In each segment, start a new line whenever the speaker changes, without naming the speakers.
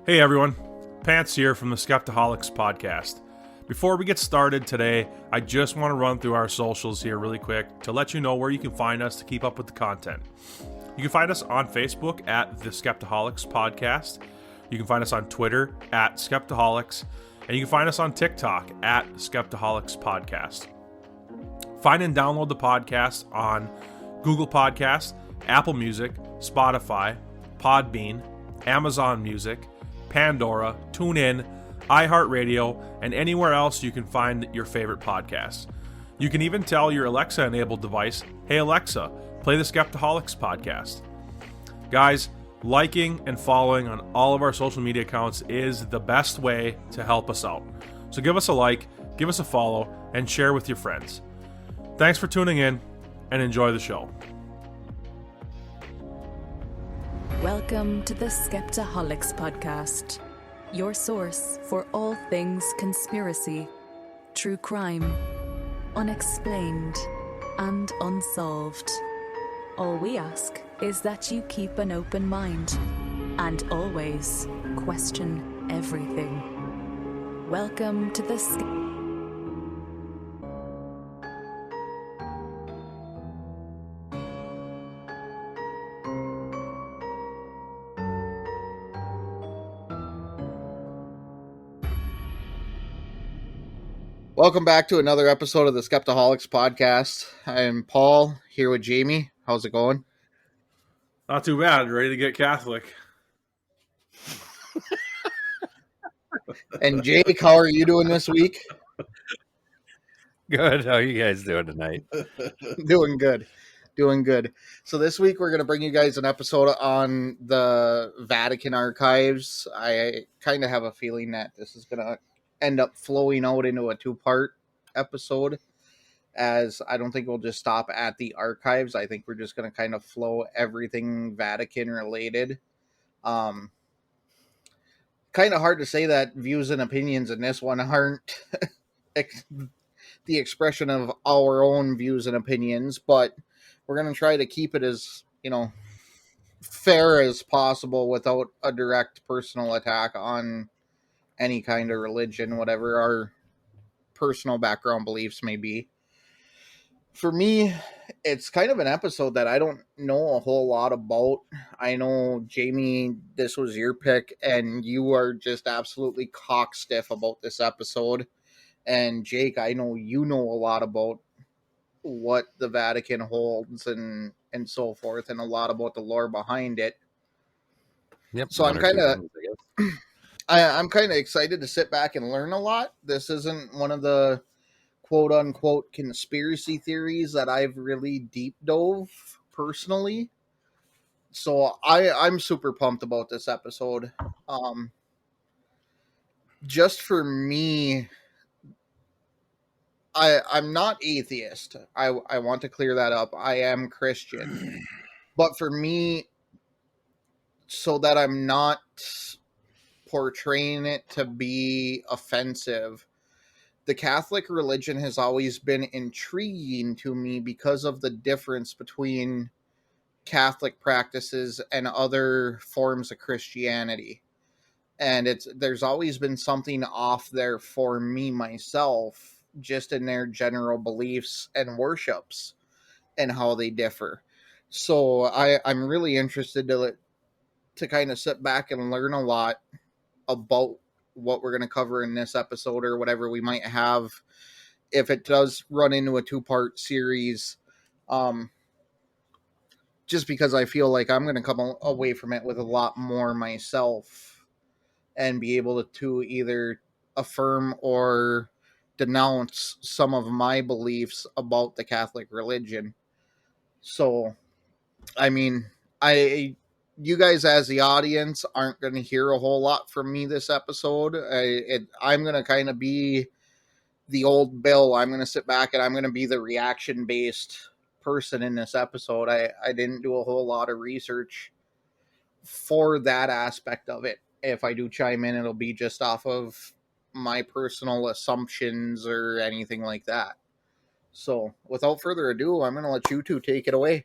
Hey everyone, Pants here from the Skeptaholics podcast. Before we get started today, I just want to run through our socials here really quick to let you know where you can find us to keep up with the content. You can find us on Facebook at the Skeptaholics podcast. You can find us on Twitter at Skeptaholics, and you can find us on TikTok at Skeptaholics podcast. Find and download the podcast on Google Podcasts, Apple Music, Spotify, Podbean, Amazon Music, Pandora, TuneIn, iHeartRadio, and anywhere else you can find your favorite podcasts. You can even tell your Alexa-enabled device, "Hey Alexa, play the Skeptaholics podcast." Guys, liking and following on all of our social media accounts is the best way to help us out. So give us a like, give us a follow, and share with your friends. Thanks for tuning in, and enjoy the show.
Welcome to the Skeptaholics podcast, your source for all things conspiracy, true crime, unexplained, and unsolved. All we ask is that you keep an open mind and always question everything. Welcome to the
Welcome back to another episode of the Skeptaholics podcast. I'm Paul, here with Jamie. How's it going?
Not too bad. Ready to get Catholic.
And Jake, how are you doing this week?
Good. How are you guys doing tonight?
Doing good. So this week we're going to bring you guys an episode on the Vatican Archives. I kind of have a feeling that this is going to end up flowing out into a two-part episode, as I don't think we'll just stop at the archives. I think we're just going to kind of flow everything Vatican related. Kind of hard to say that views and opinions in this one aren't the expression of our own views and opinions, but we're going to try to keep it as, fair as possible without a direct personal attack on any kind of religion, whatever our personal background beliefs may be. For me, it's kind of an episode that I don't know a whole lot about. I know, Jamie, this was your pick, and you are just absolutely cockstiff about this episode. And Jake, I know you know a lot about what the Vatican holds and so forth, and a lot about the lore behind it.
Yep.
So I'm kind of I'm kind of excited to sit back and learn a lot. This isn't one of the quote unquote conspiracy theories that I've really deep dove personally. So I'm super pumped about this episode. Just for me, I'm not atheist. I want to clear that up. I am Christian. But for me, so that I'm not portraying it to be offensive, the Catholic religion has always been intriguing to me because of the difference between Catholic practices and other forms of Christianity. And there's always been something off there for me myself, just in their general beliefs and worships and how they differ. So I'm really interested to kind of sit back and learn a lot about what we're going to cover in this episode, or whatever we might have if it does run into a two-part series. Just because I feel like I'm going to come away from it with a lot more myself and be able to either affirm or denounce some of my beliefs about the Catholic religion. So, I mean, you guys as the audience aren't going to hear a whole lot from me this episode. I'm going to kind of be the old Bill. I'm going to sit back and I'm going to be the reaction-based person in this episode. I didn't do a whole lot of research for that aspect of it. If I do chime in, it'll be just off of my personal assumptions or anything like that. So, without further ado, I'm going to let you two take it away.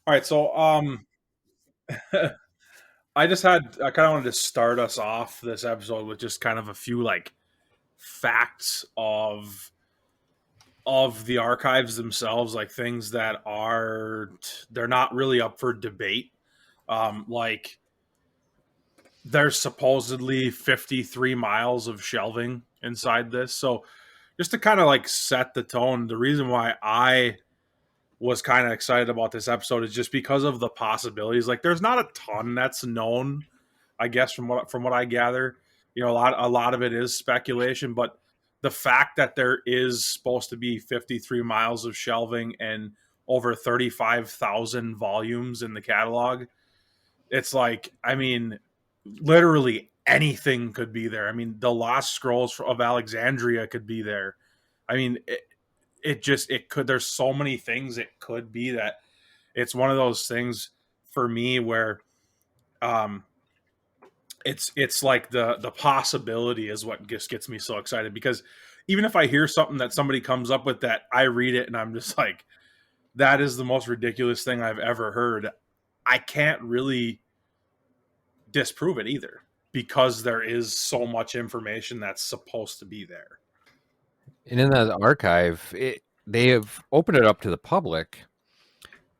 All right, so I kind of wanted to start us off this episode with just kind of a few like facts of the archives themselves, like things that they're not really up for debate. Like there's supposedly 53 miles of shelving inside this. So just to kind of like set the tone, the reason why I was kind of excited about this episode is just because of the possibilities. Like there's not a ton that's known, I guess, from what I gather. You know, a lot of it is speculation, but the fact that there is supposed to be 53 miles of shelving and over 35,000 volumes in the catalog, it's like, I mean, literally anything could be there. I mean, the Lost Scrolls of Alexandria could be there. I mean, it could, there's so many things it could be that it's one of those things for me where um it's like the possibility is what just gets me so excited, because even if I hear something that somebody comes up with that I read it and I'm just like, that is the most ridiculous thing I've ever heard, I can't really disprove it either, because there is so much information that's supposed to be there.
And in that archive, they have opened it up to the public,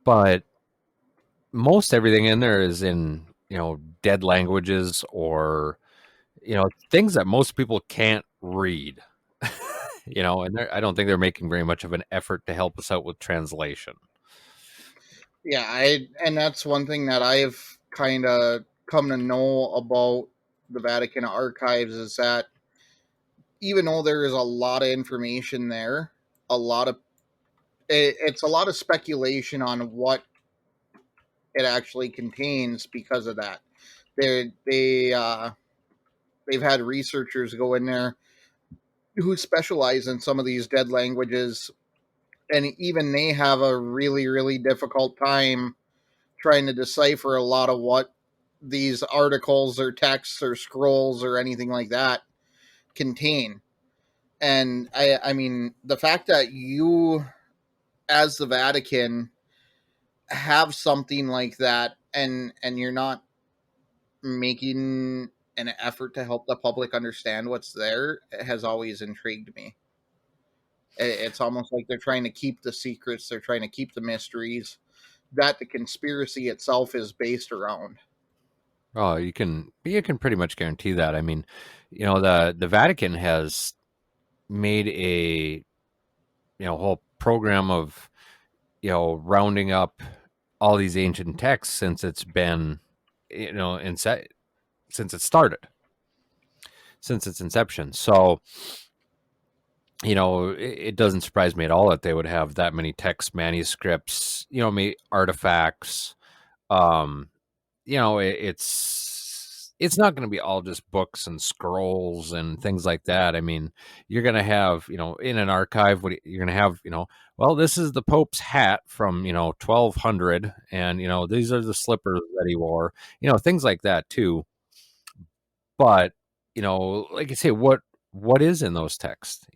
but most everything in there is in, dead languages or, things that most people can't read. And I don't think they're making very much of an effort to help us out with translation.
Yeah, and that's one thing that I've kind of come to know about the Vatican Archives is that even though there is a lot of information there, it's a lot of speculation on what it actually contains because of that. They've had researchers go in there who specialize in some of these dead languages, and even they have a really, really difficult time trying to decipher a lot of what these articles or texts or scrolls or anything like that contain. And I mean, the fact that you, as the Vatican, have something like that, and you're not making an effort to help the public understand what's there, has always intrigued me. It's almost like they're trying to keep the secrets, they're trying to keep the mysteries that the conspiracy itself is based around.
Oh, you can pretty much guarantee that. I mean, the Vatican has made a whole program of rounding up all these ancient texts since it's been since it started, since its inception. So it doesn't surprise me at all that they would have that many text manuscripts, artifacts. It's not going to be all just books and scrolls and things like that. I mean, you're going to have, in an archive, you're going to have, well, this is the Pope's hat from, 1200. And, these are the slippers that he wore, things like that too. But, like I say, what is in those texts?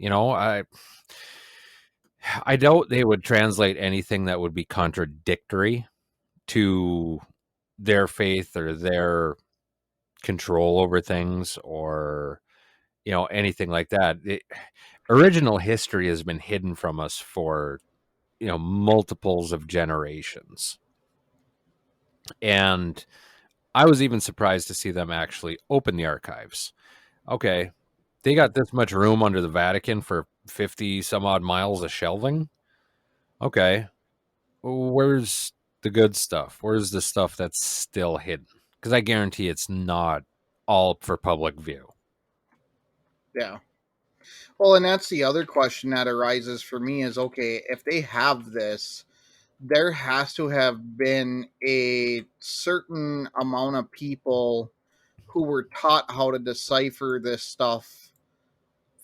I doubt they would translate anything that would be contradictory to their faith or their control over things, or anything like that. Original history has been hidden from us for multiples of generations, and I was even surprised to see them actually open the archives. Okay, they got this much room under the Vatican for 50 some odd miles of shelving. Okay, where's the good stuff? Where's the stuff that's still hidden? Because I guarantee it's not all for public view.
Yeah. Well, and that's the other question that arises for me is, okay, if they have this, there has to have been a certain amount of people who were taught how to decipher this stuff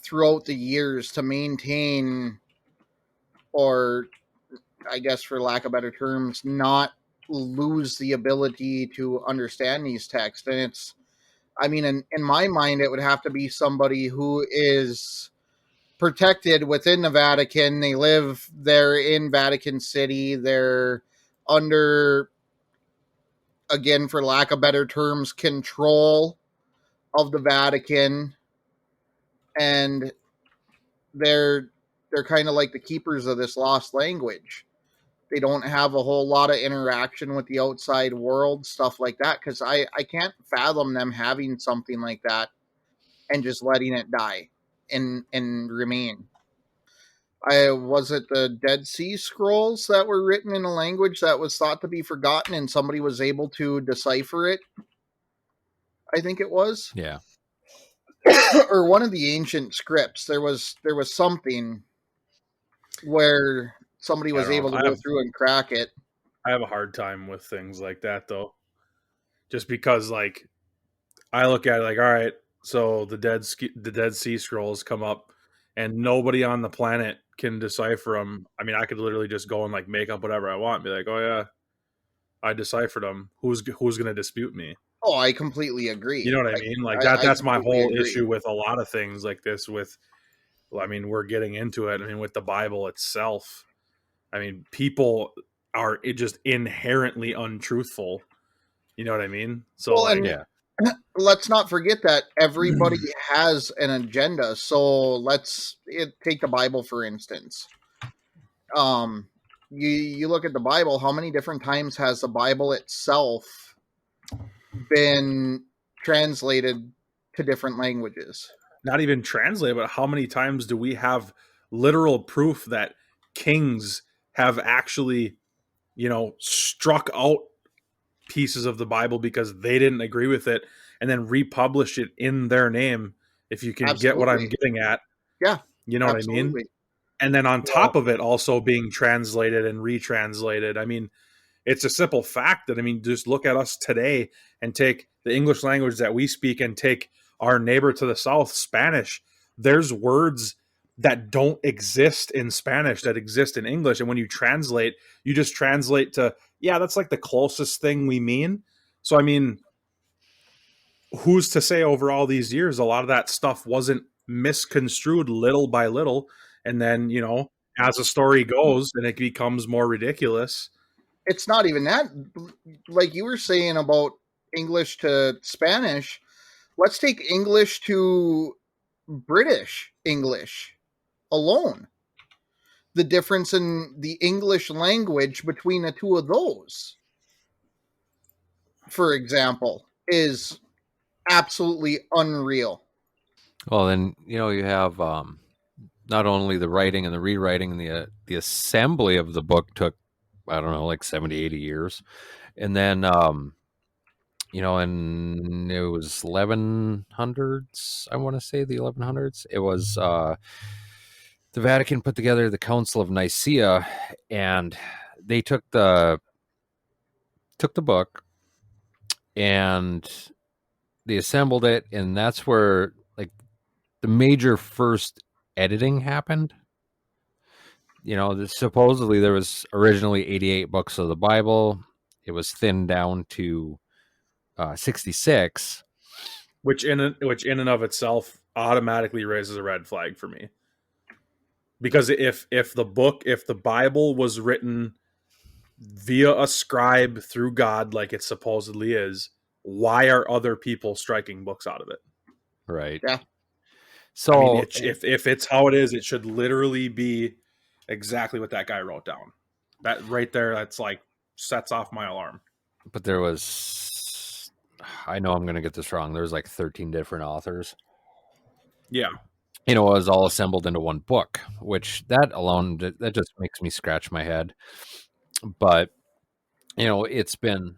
throughout the years to maintain, or I guess for lack of better terms, not lose the ability to understand these texts. And it's, I mean, in my mind, it would have to be somebody who is protected within the Vatican. They live there in Vatican City. They're under again, for lack of better terms, control of the Vatican, and they're kind of like the keepers of this lost language. They don't have a whole lot of interaction with the outside world, stuff like that, because I can't fathom them having something like that and just letting it die and remain. Was it the Dead Sea Scrolls that were written in a language that was thought to be forgotten and somebody was able to decipher it? I think it was.
Yeah.
Or one of the ancient scripts. There was something where somebody was able to go through and crack it.
I have a hard time with things like that, though. Just because, like, I look at it like, all right, so the Dead Sea Scrolls come up, and nobody on the planet can decipher them. I mean, I could literally just go and like make up whatever I want, and be like, oh yeah, I deciphered them. Who's going to dispute me?
Oh, I completely agree.
You know what I mean? Like that's my whole issue with a lot of things like this. I mean, we're getting into it. I mean, with the Bible itself, I mean, people are just inherently untruthful. You know what I mean? So,
well, yeah. Let's not forget that everybody has an agenda. So let's take the Bible, for instance. You look at the Bible, how many different times has the Bible itself been translated to different languages?
Not even translated, but how many times do we have literal proof that kings have actually, struck out pieces of the Bible because they didn't agree with it and then republish it in their name, if you can get what I'm getting at.
Yeah.
You know what I mean? And then on top of it also being translated and retranslated. I mean, it's a simple fact that, I mean, just look at us today and take the English language that we speak and take our neighbor to the south, Spanish. There's words that don't exist in Spanish that exist in English. And when you translate, you just translate to, yeah, that's like the closest thing we mean. So, I mean, who's to say over all these years, a lot of that stuff wasn't misconstrued little by little. And then, as the story goes and it becomes more ridiculous.
It's not even that. Like you were saying about English to Spanish, let's take English to British English alone. The difference in the English language between the two of those, for example, is absolutely unreal.
Well, then, you have not only the writing and the rewriting and the assembly of the book took, I don't know, like 70, 80 years. And then, and it was 1100s, I want to say the 1100s. It was the Vatican put together the Council of Nicaea, and they took the book and they assembled it, and that's where like the major first editing happened. Supposedly there was originally 88 books of the Bible. It was thinned down to 66,
which in and of itself automatically raises a red flag for me. Because if the Bible was written via a scribe through God like it supposedly is, why are other people striking books out of it?
Right.
Yeah.
So I mean, if it's how it is, it should literally be exactly what that guy wrote down. That right there, that's like sets off my alarm.
But there was, I know I'm going to get this wrong, there was like 13 different authors.
Yeah.
It was all assembled into one book, which that alone, that just makes me scratch my head. But, it's been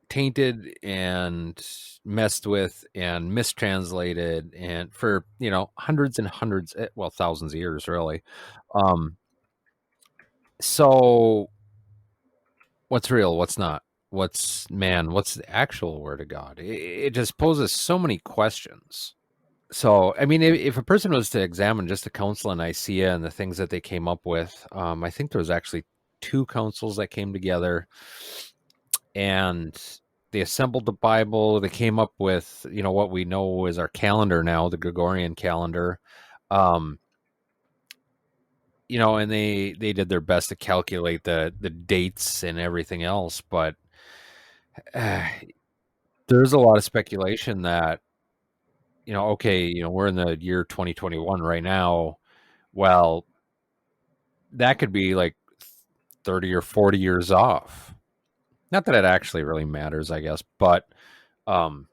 tainted and messed with and mistranslated and for, hundreds and hundreds, well, thousands of years, really. So what's real? What's not? What's the actual word of God? It just poses so many questions. So, I mean, if a person was to examine just the Council of Nicaea and the things that they came up with, I think there was actually 2 councils that came together and they assembled the Bible. They came up with, what we know is our calendar now, the Gregorian calendar. And they did their best to calculate the dates and everything else. But, there's a lot of speculation that, okay, we're in the year 2021 right now. Well, that could be like 30 or 40 years off. Not that it actually really matters, I guess, but um,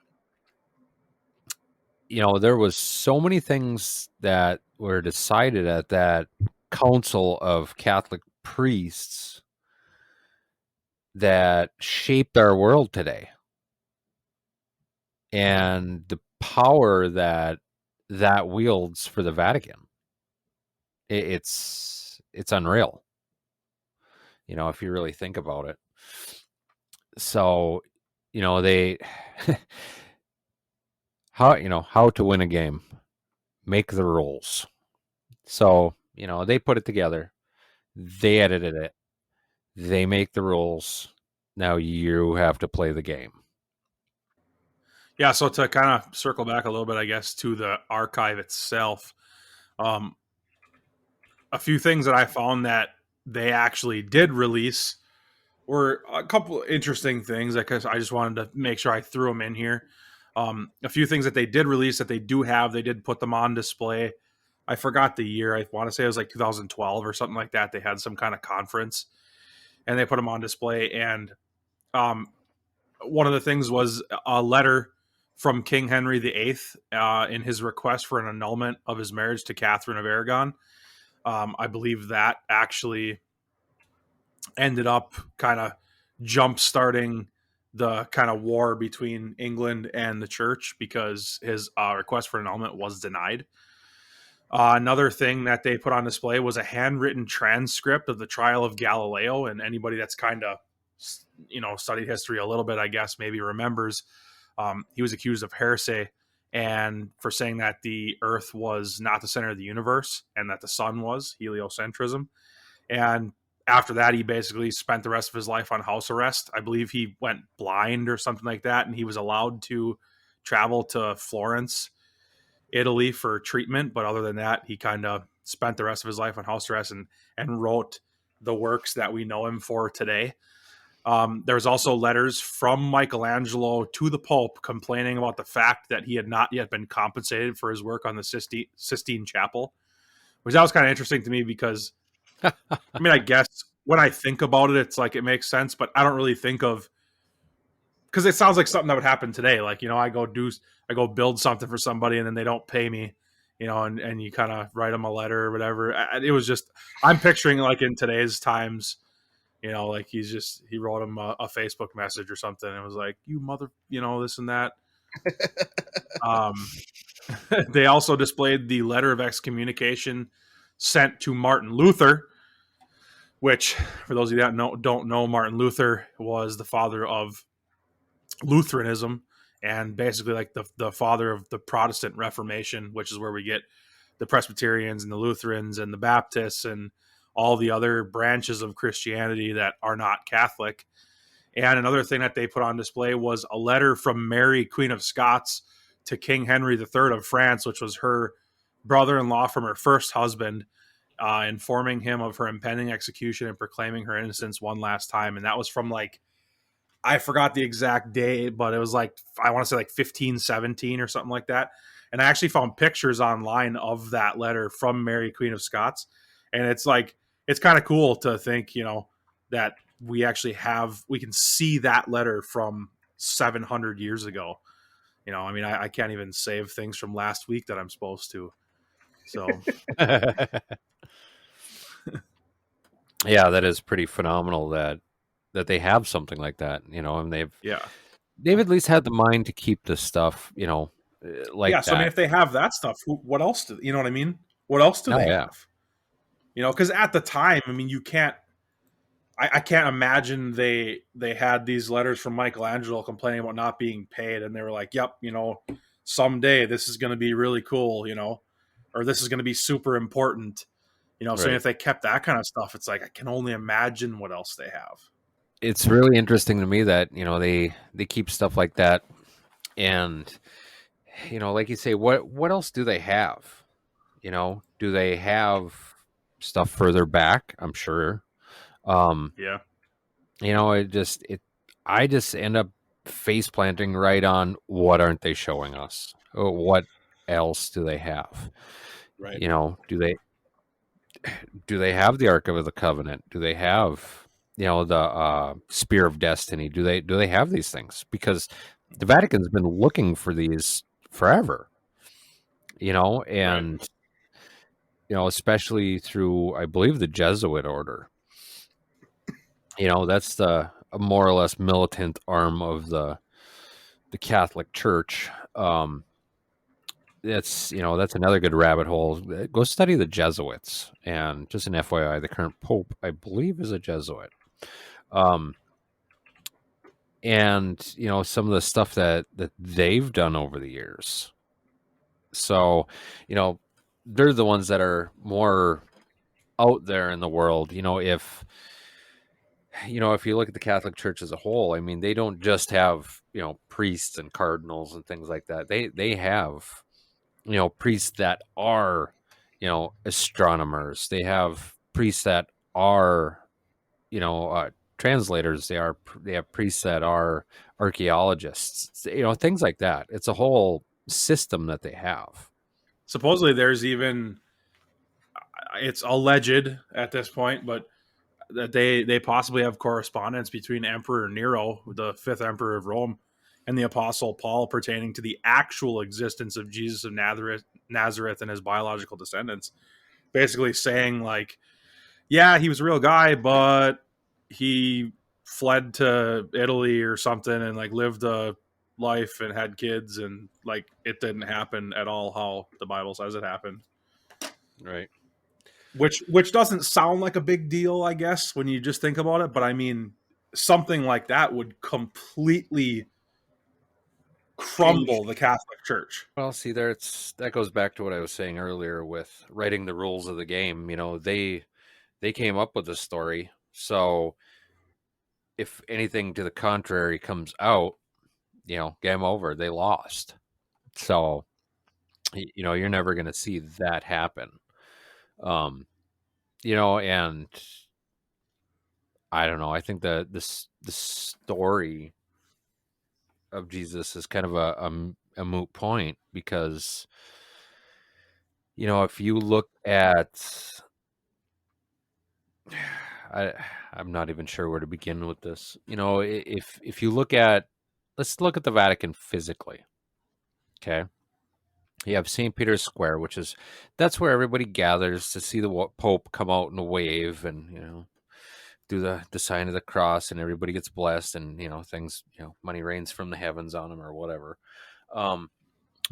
there was so many things that were decided at that council of Catholic priests that shaped our world today. And the power that wields for the Vatican, it's unreal, if you really think about it. So, they how to win a game, make the rules. So, they put it together, they edited it, they make the rules. Now you have to play the game.
Yeah, so to kind of circle back a little bit, I guess, to the archive itself, um, a few things that I found that they actually did release were a couple interesting things. I guess I just wanted to make sure I threw them in here. A few things that they did release that they do have, they did put them on display. I forgot the year. I want to say it was like 2012 or something like that. They had some kind of conference and they put them on display. And one of the things was a letter from King Henry VIII in his request for an annulment of his marriage to Catherine of Aragon. I believe that actually ended up kind of jump starting the kind of war between England and the church because his request for annulment was denied. Another thing that they put on display was a handwritten transcript of the trial of Galileo, and anybody that's kind of studied history a little bit, I guess, maybe remembers he was accused of heresy and for saying that the Earth was not the center of the universe and that the sun was, heliocentrism. And after that, he basically spent the rest of his life on house arrest. I believe he went blind or something like that, and he was allowed to travel to Florence, Italy for treatment. But other than that, he kind of spent the rest of his life on house arrest and wrote the works that we know him for today. There's also letters from Michelangelo to the Pope complaining about the fact that he had not yet been compensated for his work on the Sistine Chapel, which that was kind of interesting to me because, I mean, I guess when I think about it, it's like it makes sense, but I don't really think of, because it sounds like something that would happen today. Like, I go build something for somebody and then they don't pay me, and you kind of write them a letter or whatever. It was just, I'm picturing like in today's times, like he wrote him a Facebook message or something. And it was like, you mother, this and that. They also displayed the letter of excommunication sent to Martin Luther, which, for those of you that don't know, Martin Luther was the father of Lutheranism and basically like the father of the Protestant Reformation, which is where we get the Presbyterians and the Lutherans and the Baptists and all the other branches of Christianity that are not Catholic. And another thing that they put on display was a letter from Mary, Queen of Scots, to King Henry III of France, which was her brother-in-law from her first husband, informing him of her impending execution and proclaiming her innocence one last time. And that was from I forgot the exact day, but it was I want to say 1517 or something like that. And I actually found pictures online of that letter from Mary, Queen of Scots. And it's kind of cool to think, that we actually we can see that letter from 700 years ago. I mean, I can't even save things from last week that I'm supposed to. So,
yeah, that is pretty phenomenal that they have something like that, and they've at least had the mind to keep this stuff, like
yeah. So, I mean, if they have that stuff, what else do you know what I mean? What else do they have? Because at the time, I mean, I can't imagine they had these letters from Michelangelo complaining about not being paid, and they were like, "Yep, someday this is going to be really cool, or this is going to be super important."
Right.
So if they kept that kind of stuff, it's like I can only imagine what else they have.
It's really interesting to me that they keep stuff like that, and like you say, what else do they have? Do they have stuff further back? I'm sure.
Yeah.
I just end up face planting right on what aren't they showing us? What else do they have?
Right.
Do they have the Ark of the Covenant? Do they have the Spear of Destiny? Do they have these things? Because the Vatican's been looking for these forever, and especially through, I believe, the Jesuit order. That's the a more or less militant arm of the Catholic Church. That's another good rabbit hole. Go study the Jesuits. And just an FYI, the current Pope, I believe, is a Jesuit. And some of the stuff that they've done over the years. So, they're the ones that are more out there in the world. If you look at the Catholic Church as a whole, I mean, they don't just have priests and cardinals and things like that. They have priests that are astronomers. They have priests that are translators. They have priests that are archaeologists. Things like that. It's a whole system that they have.
Supposedly, there's even, it's alleged at this point, but that they possibly have correspondence between Emperor Nero, the fifth emperor of Rome, and the Apostle Paul pertaining to the actual existence of Jesus of Nazareth and his biological descendants. Basically saying, like, yeah, he was a real guy, but he fled to Italy or something and like lived a life and had kids, and like it didn't happen at all how the Bible says it happened.
Right.
Which doesn't sound like a big deal, I guess, when you just think about it. But I mean, something like that would completely crumble the Catholic Church.
Well, see, that goes back to what I was saying earlier with writing the rules of the game. They came up with this story, so if anything to the contrary comes out, game over. They lost. So, you're never going to see that happen. And I don't know. I think that the story of Jesus is kind of a moot point because, if you look at, I'm not even sure where to begin with this. If you look at, let's look at the Vatican physically. Okay. You have St. Peter's Square, that's where everybody gathers to see the Pope come out in a wave and, do the sign of the cross, and everybody gets blessed, and, things, money rains from the heavens on them or whatever.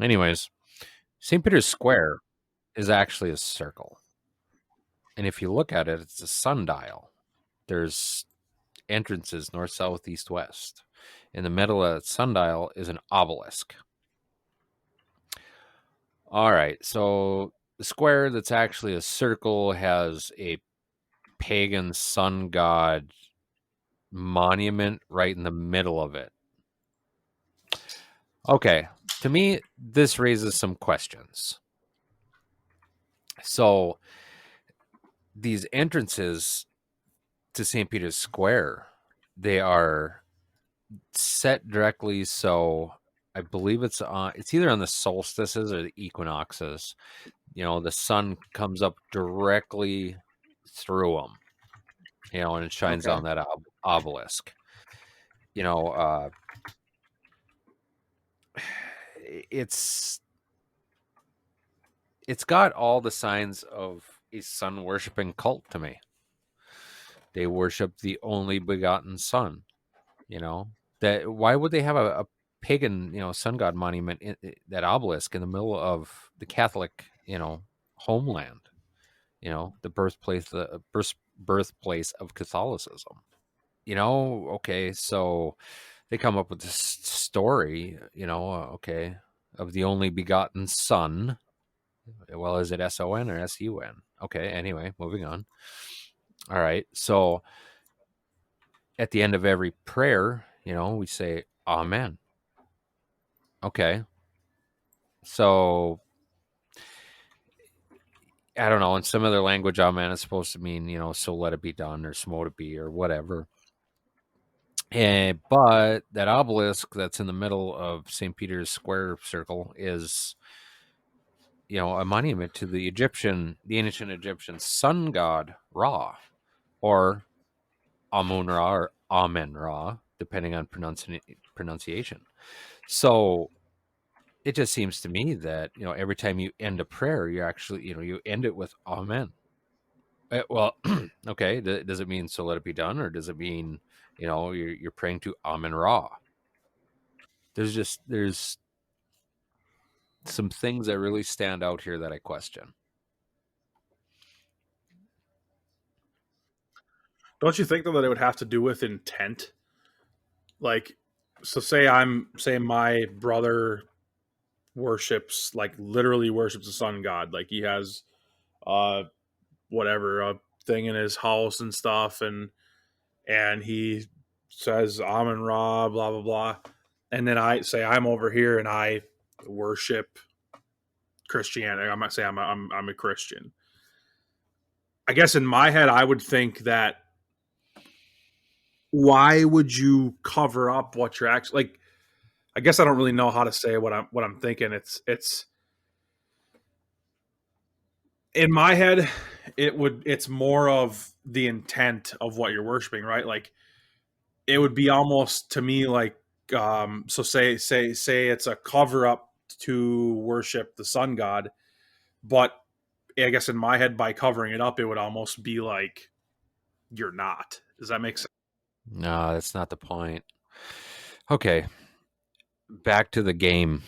Anyways, St. Peter's Square is actually a circle. And if you look at it, it's a sundial. There's entrances north, south, east, west. In the middle of that sundial is an obelisk. All right, so the square that's actually a circle has a pagan sun god monument right in the middle of it. Okay, to me, this raises some questions. So, these entrances to St. Peter's Square, they are set directly, so I believe it's either on the solstices or the equinoxes. The sun comes up directly through them, and it shines on that obelisk. It's got all the signs of a sun worshiping cult to me. They worship the only begotten Son. That why would they have a pagan sun god monument that obelisk in the middle of the Catholic homeland? The birthplace of Catholicism. Okay, so they come up with this story, of the only begotten Son. Well, is it S-O-N or S-U-N? Okay, anyway, moving on. All right, so at the end of every prayer, we say, Amen. Okay. So, I don't know, in some other language, Amen is supposed to mean, so let it be done or smote it be or whatever. But that obelisk that's in the middle of St. Peter's Square Circle is, a monument to the ancient Egyptian sun god Ra, or Amun Ra or Amen Ra, depending on pronunciation. So it just seems to me that, every time you end a prayer, you actually, you end it with Amen. Well, okay. Does it mean so let it be done, or does it mean, you're praying to Amen Ra? There's some things that really stand out here that I question.
Don't you think though that it would have to do with intent? Like, so say my brother worships, like literally worships the sun god. Like he has uh whatever, a thing in his house and stuff, and he says Amen Ra, blah blah blah. And then I say I'm over here and I worship Christianity. I might say I'm a Christian. I guess in my head I would think that why would you cover up what you're actually like? I guess I don't really know how to say what I'm thinking. It's in my head it's more of the intent of what you're worshiping, right? Like it would be almost to me like so say it's a cover up to worship the sun god, but I guess in my head by covering it up it would almost be like you're not. Does that make sense?
No, that's not the point. Okay, back to the game.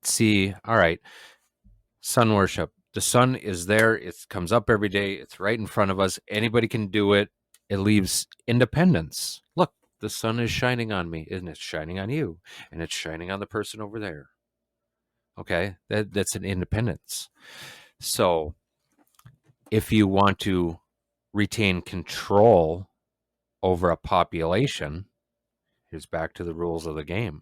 See, all right, sun worship. The sun is there. It comes up every day. It's right in front of us. Anybody can do it. It leaves independence. Look, the sun is shining on me, and it's shining on you, and it's shining on the person over there. Okay, that's an independence. So if you want to retain control over a population, here's back to the rules of the game.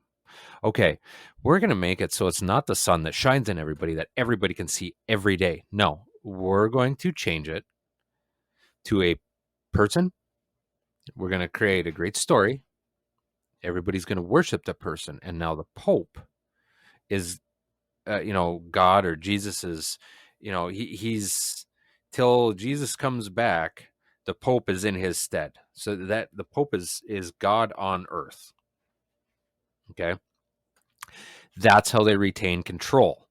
Okay, we're going to make it so it's not the sun that shines on everybody that everybody can see every day. No, we're going to change it to a person. We're going to create a great story. Everybody's going to worship the person. And now the Pope is, God or Jesus is, he's till Jesus comes back, the Pope is in his stead. So that the Pope is God on earth. Okay. That's how they retain control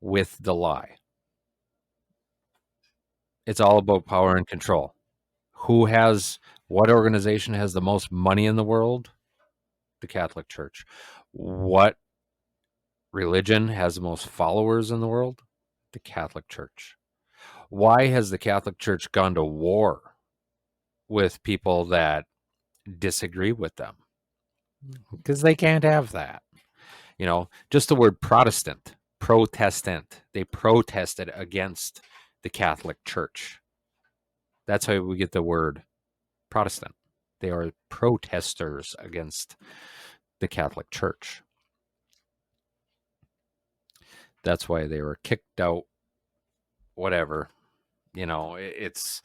with the lie. It's all about power and control. What organization has the most money in the world? The Catholic Church. What religion has the most followers in the world? The Catholic Church. Why has the Catholic Church gone to war with people that disagree with them? Because they can't have that. Just the word Protestant, they protested against the Catholic Church. That's how we get the word Protestant. They are protesters against the Catholic Church. That's why they were kicked out, whatever. It's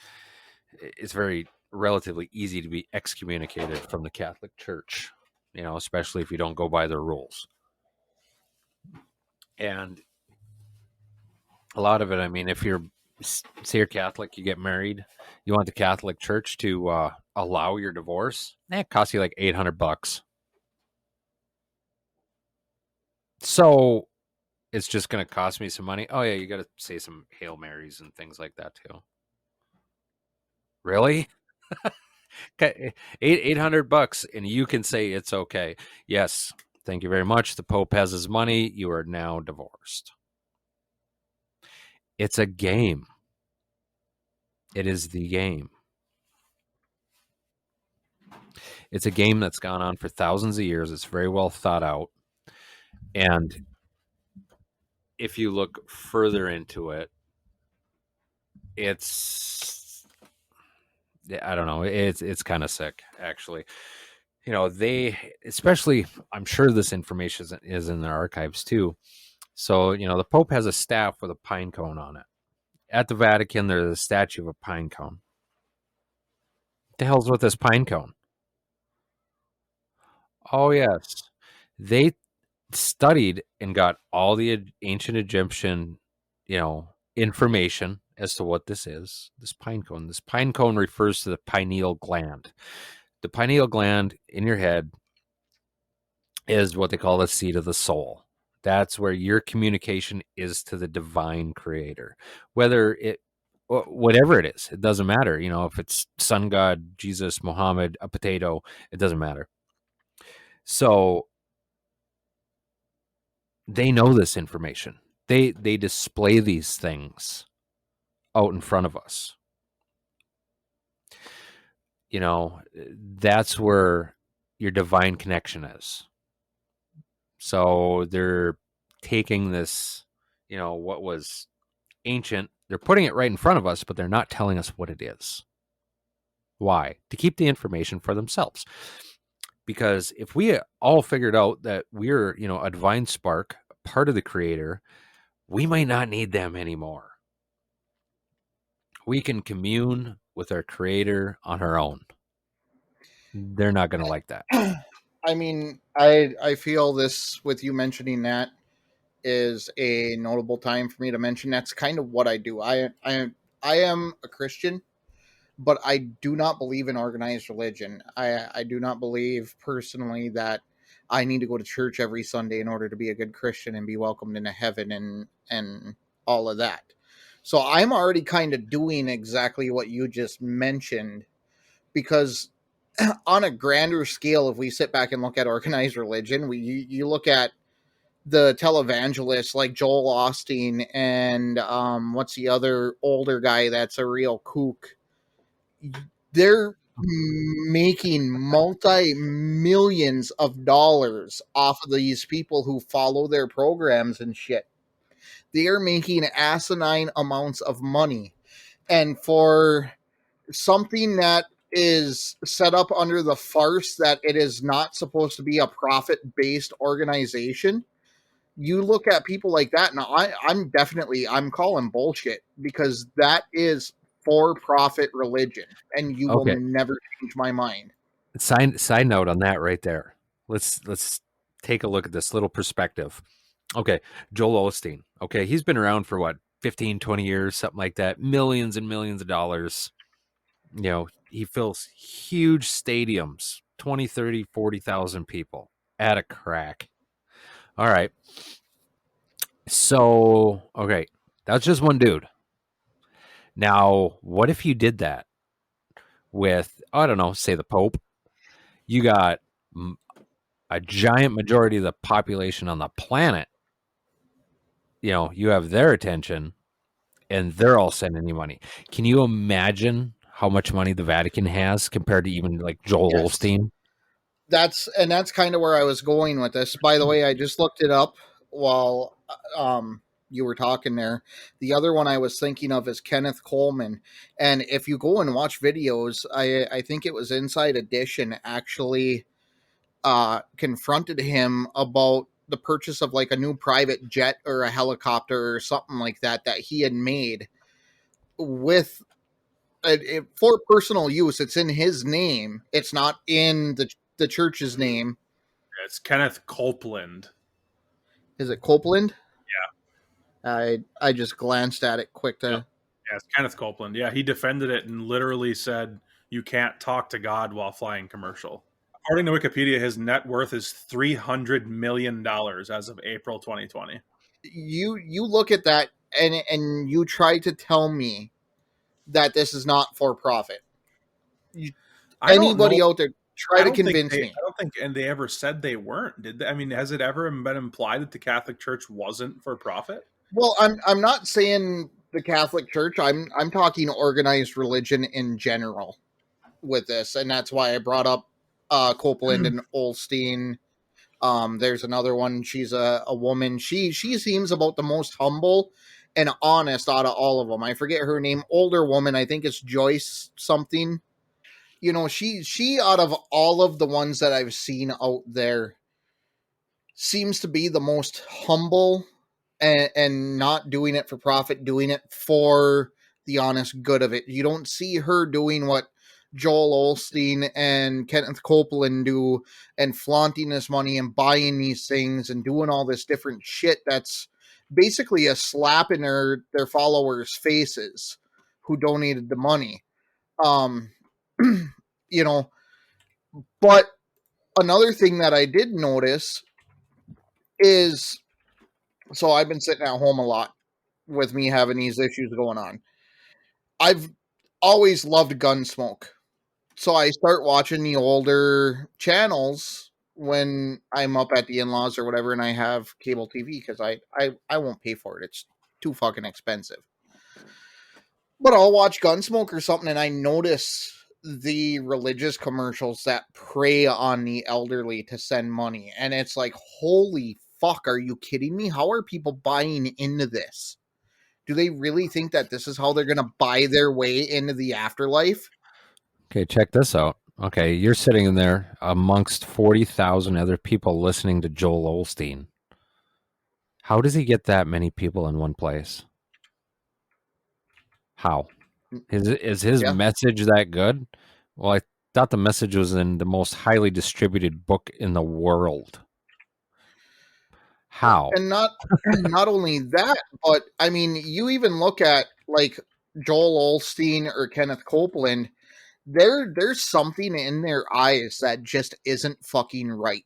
very relatively easy to be excommunicated from the Catholic Church, especially if you don't go by their rules. And a lot of it, I mean, if you're, say you're Catholic, you get married, you want the Catholic Church to allow your divorce, it costs you like $800. So it's just going to cost me some money. Oh yeah, you got to say some Hail Marys and things like that too. Really? $800, and you can say it's okay. Yes, thank you very much. The Pope has his money. You are now divorced. It's a game. It is the game. It's a game that's gone on for thousands of years. It's very well thought out. And if you look further into it, I don't know, it's kind of sick, actually. They, especially, I'm sure this information is in their archives too. So, the Pope has a staff with a pine cone on it. At the Vatican, there's a statue of a pine cone. The hell's with this pine cone? Oh, yes. They studied and got all the ancient Egyptian, information as to what this is, this pine cone. This pine cone refers to the pineal gland. The pineal gland in your head is what they call the seat of the soul. That's where your communication is to the divine creator. Whatever it is, it doesn't matter. If it's sun god, Jesus, Muhammad, a potato, it doesn't matter. So they know this information. They display these things out in front of us. That's where your divine connection is. So they're taking this, what was ancient, they're putting it right in front of us, but they're not telling us what it is. Why? To keep the information for themselves. Because if we all figured out that we're, a divine spark, part of the creator, we might not need them anymore. We can commune with our creator on our own. They're not going to like that.
I mean, I feel this with you mentioning that is a notable time for me to mention. That's kind of what I do. I am a Christian, but I do not believe in organized religion. I do not believe personally that I need to go to church every Sunday in order to be a good Christian and be welcomed into heaven and all of that. So I'm already kind of doing exactly what you just mentioned, because on a grander scale, if we sit back and look at organized religion, you look at the televangelists like Joel Osteen and what's the other older guy that's a real kook. They're making multi-millions of dollars off of these people who follow their programs and shit. They are making asinine amounts of money. And for something that is set up under the farce that it is not supposed to be a profit-based organization, you look at people like that, and I'm calling bullshit, because that is for-profit religion, and you will
Okay.
never change my mind.
Side note on that right there. Let's take a look at this little perspective. Okay, Joel Osteen. Okay, he's been around for what, 15, 20 years, something like that. Millions and millions of dollars. He fills huge stadiums, 20, 30, 40,000 people at a crack. All right. So, okay, that's just one dude. Now, what if you did that with, I don't know, say the Pope? You got a giant majority of the population on the planet. You have their attention and they're all sending you money. Can you imagine how much money the Vatican has compared to even like Joel Osteen?
That's kind of where I was going with this. By the way, I just looked it up while you were talking there. The other one I was thinking of is Kenneth Coleman. And if you go and watch videos, I think it was Inside Edition actually confronted him about the purchase of like a new private jet or a helicopter or something like that he had made with for personal use. It's in his name. It's not in the church's name.
It's Kenneth Copeland.
Is it Copeland?
Yeah.
I just glanced at it quick to.
Yeah, it's Kenneth Copeland. Yeah, he defended it and literally said you can't talk to God while flying commercial. According to Wikipedia, his net worth is $300 million as of April 2020.
You look at that and you try to tell me that this is not for profit. Anybody out there try to convince me?
I don't think, and they ever said they weren't. Did they? I mean, has it ever been implied that the Catholic Church wasn't for profit?
Well, I'm not saying the Catholic Church. I'm talking organized religion in general with this, and that's why I brought up Copeland and Osteen. There's another one. She's a woman. She seems about the most humble and honest out of all of them. I forget her name. Older woman. I think it's Joyce something. She out of all of the ones that I've seen out there seems to be the most humble and not doing it for profit, doing it for the honest good of it. You don't see her doing what Joel Osteen and Kenneth Copeland do, and flaunting this money and buying these things and doing all this different shit that's basically a slap in their followers' faces who donated the money. You know, but another thing that I did notice is, so I've been sitting at home a lot with me having these issues going on. I've always loved Gunsmoke. So I start watching the older channels when I'm up at the in-laws or whatever and I have cable TV because I won't pay for it. It's too fucking expensive. But I'll watch Gunsmoke or something and I notice the religious commercials that prey on the elderly to send money. And it's like, holy fuck, are you kidding me? How are people buying into this? Do they really think that this is how they're going to buy their way into the afterlife?
Okay, check this out. Okay, you're sitting in there amongst 40,000 other people listening to Joel Osteen. How does he get that many people in one place? How? Is his message that good? Well, I thought the message was in the most highly distributed book in the world. How?
And not only that, but I mean, you even look at like Joel Osteen or Kenneth Copeland, there's something in their eyes that just isn't fucking right.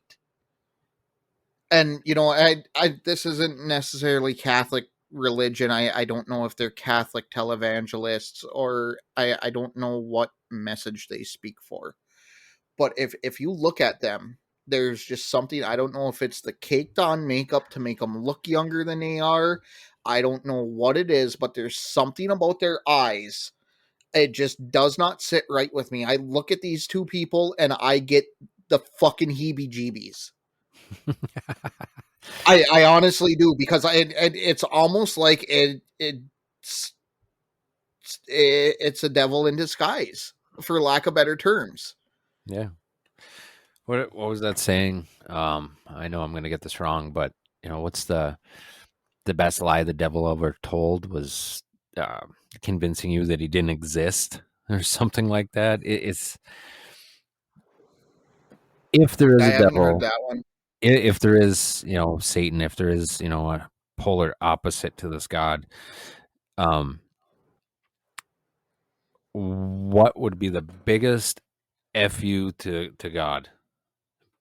And you know, I this isn't necessarily Catholic religion. I don't know if they're Catholic televangelists or I don't know what message they speak for. But if you look at them, there's just something, I don't know if it's the caked on makeup to make them look younger than they are. I don't know what it is, but there's something about their eyes. It just does not sit right with me. I look at these two people and I get the fucking heebie-jeebies. I honestly do, because it's almost like it's a devil in disguise, for lack of better terms.
Yeah. What was that saying? I know I'm going to get this wrong, but what's the best lie the devil ever told was convincing you that he didn't exist or something like that. It's if there is
I
a
haven't
devil,
heard that one.
if there is, Satan, if there is, a polar opposite to this God, what would be the biggest FU to God?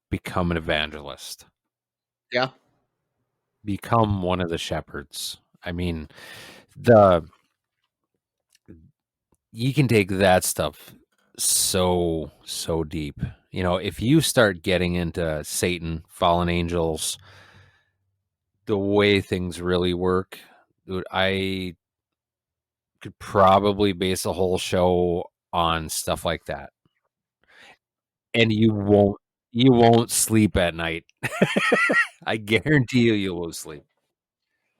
Become an evangelist.
Yeah.
Become one of the shepherds. I mean, you can take that stuff so deep. If you start getting into Satan, fallen angels, the way things really work, dude, I could probably base a whole show on stuff like that. And you won't sleep at night. I guarantee you won't sleep.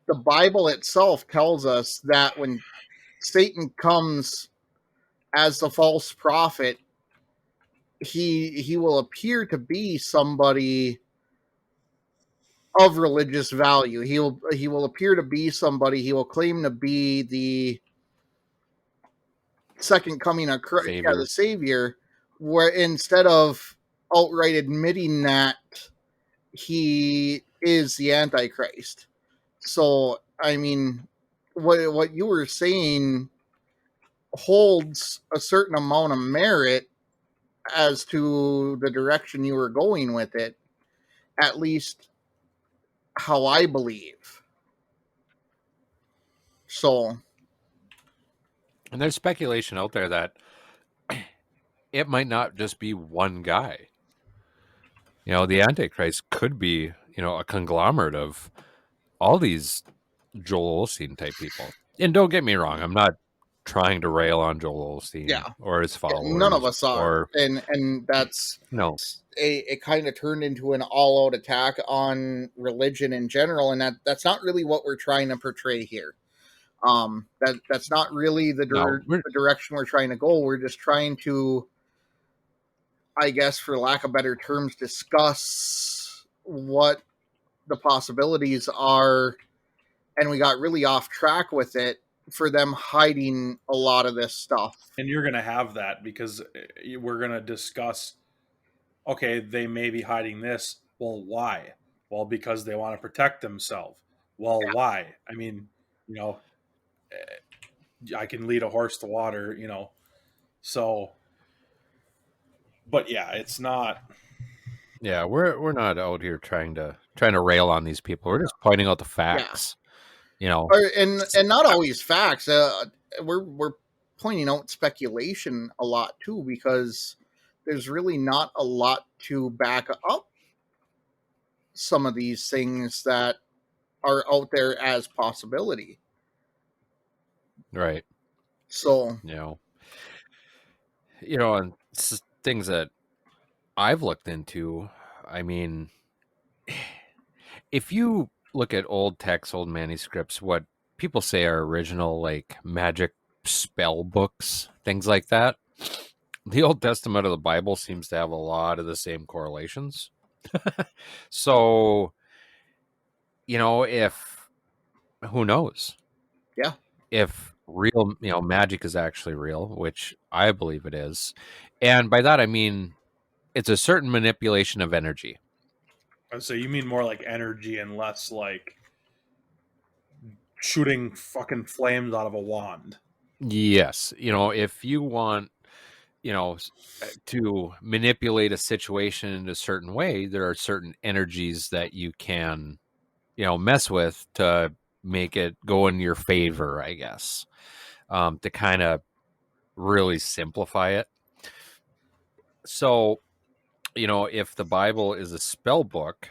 The Bible itself tells us that when Satan comes as the false prophet, he will appear to be somebody of religious value. He will appear to be somebody. He will claim to be the second coming of Christ, the Savior, where instead of outright admitting that he is the Antichrist. So, I mean, what you were saying holds a certain amount of merit as to the direction you were going with it, at least how I believe. So,
and there's speculation out there that it might not just be one guy. The Antichrist could be, a conglomerate of all these Joel Osteen type people. And don't get me wrong, I'm not trying to rail on Joel Osteen or his followers.
None of us are. And that's it kind of turned into an all-out attack on religion in general, and that's not really what we're trying to portray here. That's not really the direction we're trying to go. We're just trying to, I guess, for lack of better terms, discuss what the possibilities are, and we got really off track with it for them hiding a lot of this stuff.
And you're going to have that because we're going to discuss, okay, they may be hiding this. Well, why? Well, because they want to protect themselves. Well, why? I mean, you know, I can lead a horse to water, you know. So, but yeah, it's not.
Yeah, we're not out here trying to rail on these people. We're just pointing out the
Yeah.
facts. You know,
And not always facts. We're pointing out speculation a lot too, because there's really not a lot to back up some of these things that are out there as possibility.
right?
So
You know, and things that I've looked into. I mean, if you look at old texts, old manuscripts, what people say are original, like magic spell books, things like that. The Old Testament of the Bible seems to have a lot of the same correlations. So, if who knows?
Yeah.
If real, magic is actually real, which I believe it is. And by that, I mean, it's a certain manipulation of energy.
So you mean more like energy and less like shooting fucking flames out of a wand.
Yes. If you want, to manipulate a situation in a certain way, there are certain energies that you can, mess with to make it go in your favor, I guess, to kind of really simplify it. So, if the Bible is a spell book,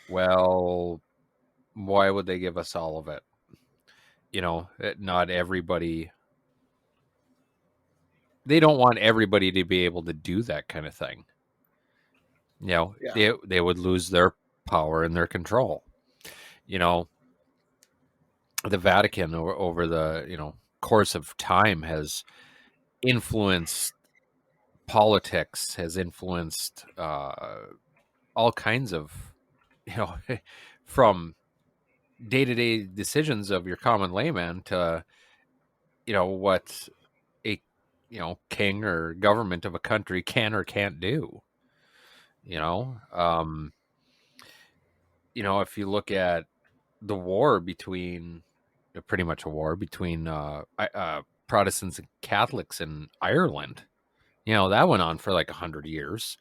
well, why would they give us all of it? Not everybody, they don't want everybody to be able to do that kind of thing.
Yeah.
They would lose their power and their control. The Vatican over the, course of time has influenced politics, has influenced all kinds of, from day-to-day decisions of your common layman to, what a, king or government of a country can or can't do. If you look at the war between, pretty much a war between Protestants and Catholics in Ireland, that went on for like 100 years.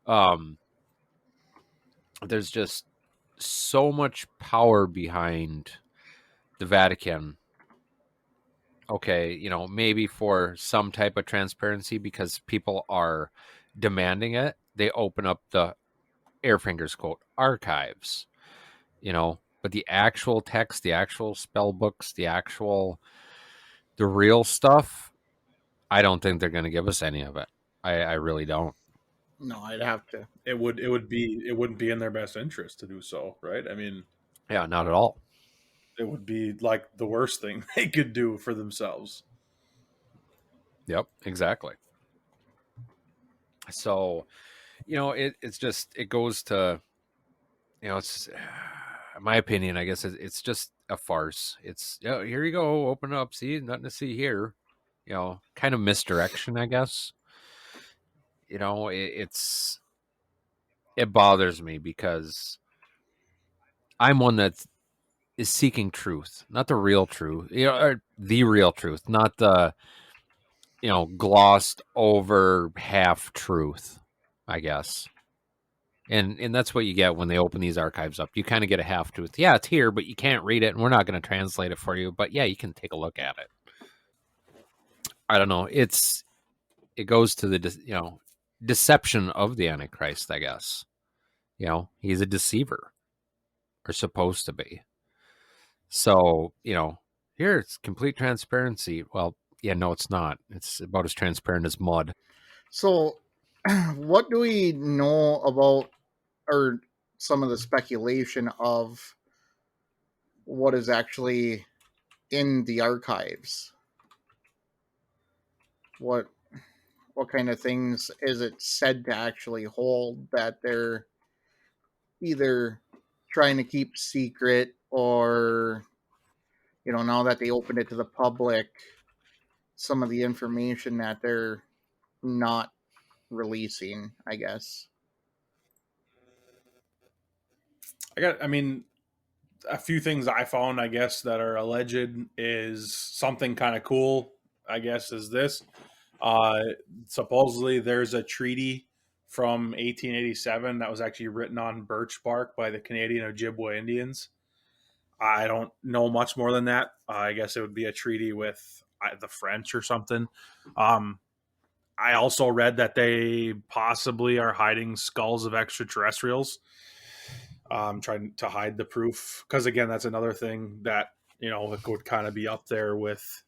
There's just so much power behind the Vatican. Okay, maybe for some type of transparency because people are demanding it, they open up the air fingers quote archives, but the actual text, the actual spell books, the real stuff, I don't think they're going to give us any of it. I really don't.
No, I'd have to.
It wouldn't be in their best interest to do so, right? I mean,
Yeah, not at all.
it would be like the worst thing they could do for themselves.
Yep, exactly. So, it's just, it goes to, it's, in my opinion, I guess it's just a farce. It's, here you go, open up, see, nothing to see here, kind of misdirection, I guess. It bothers me because I'm one that is seeking truth, not the real truth, or the real truth, not the, glossed over half truth, I guess. And that's what you get when they open these archives up. You kind of get a half truth. Yeah, it's here, but you can't read it, and we're not going to translate it for you. But yeah, you can take a look at it. I don't know. It goes to the deception of the Antichrist, I guess. He's a deceiver, or supposed to be. So here it's complete transparency. Well, yeah, no, it's not. It's about as transparent as mud.
So, what do we know about, or some of the speculation of what is actually in the archives? What kind of things is it said to actually hold that they're either trying to keep secret or Now that they opened it to the public, some of the information that they're not releasing, I guess.
I mean, a few things I found, I guess, that are alleged is something kind of cool, I guess, is this. Uh, Supposedly, there's a treaty from 1887 that was actually written on birch bark by the Canadian Ojibwe Indians. I don't know much more than that. I guess it would be a treaty with the French or something. Um, I also read that they possibly are hiding skulls of extraterrestrials, trying to hide the proof. Because again, that's another thing that it would kind of be up there with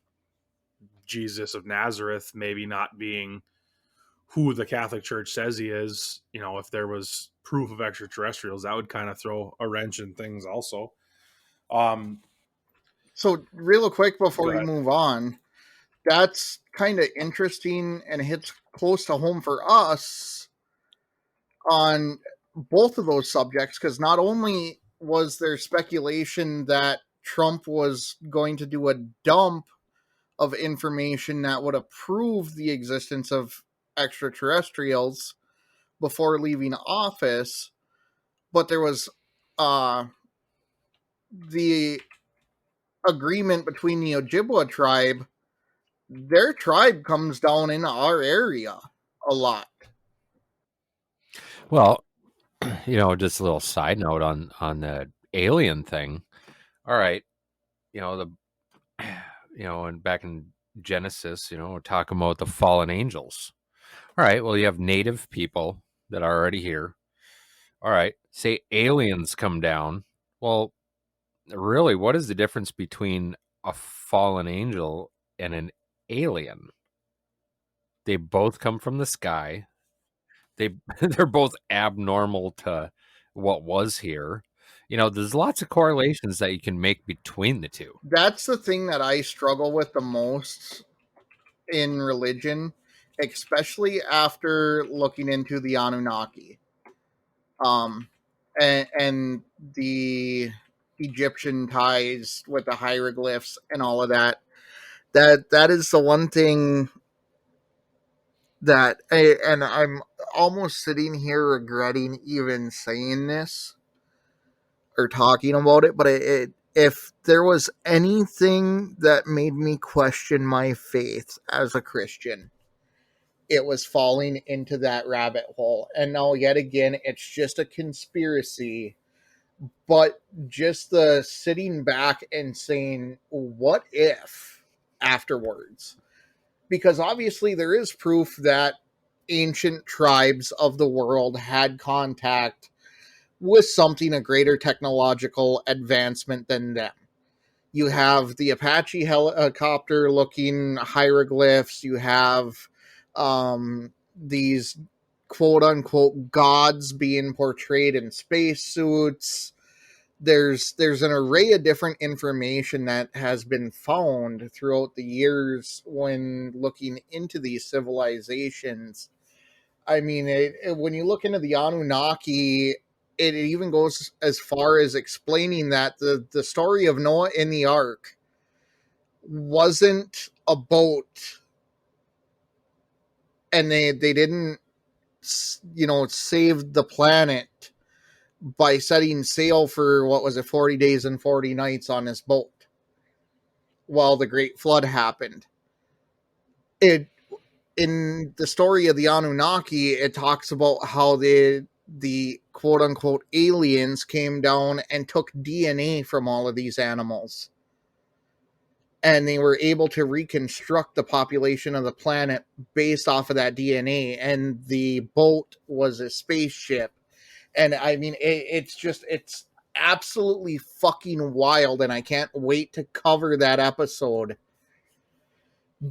Jesus of Nazareth, maybe not being who the Catholic Church says he is. If there was proof of extraterrestrials, that would kind of throw a wrench in things. Also,
So, real quick before
go
we
ahead.
move on, that's kind of interesting and hits close to home for us on both of those subjects, because not only was there speculation that Trump was going to do a dump of information that would approve the existence of extraterrestrials before leaving office, but there was the agreement between the Ojibwa tribe. Their tribe comes down in our area a lot.
Well, just a little side note on the alien thing. All right, the and back in Genesis, we're talking about the fallen angels. All right, well, you have native people that are already here. All right, say aliens come down. Well, really, what is the difference between a fallen angel and an alien? They both come from the sky. They're both abnormal to what was here. There's lots of correlations that you can make between the two.
That's the thing that I struggle with the most in religion, especially after looking into the Anunnaki, and the Egyptian ties with the hieroglyphs and all of that. That is the one thing that, and I'm almost sitting here regretting even saying this or talking about it, but if there was anything that made me question my faith as a Christian, it was falling into that rabbit hole. And now, yet again, it's just a conspiracy, but just the sitting back and saying, what if afterwards? Because obviously, there is proof that ancient tribes of the world had contact with something a greater technological advancement than them. You have the Apache helicopter looking hieroglyphs. You have these quote unquote gods being portrayed in spacesuits. There's an array of different information that has been found throughout the years when looking into these civilizations. I mean, when you look into the Anunnaki, it even goes as far as explaining that the story of Noah in the ark wasn't a boat, and they didn't save the planet by setting sail for, what was it, 40 days and 40 nights on this boat while the great flood happened. In the story of the Anunnaki, it talks about how the quote unquote aliens came down and took DNA from all of these animals. And they were able to reconstruct the population of the planet based off of that DNA. And the boat was a spaceship. And I mean, it's absolutely fucking wild. And I can't wait to cover that episode,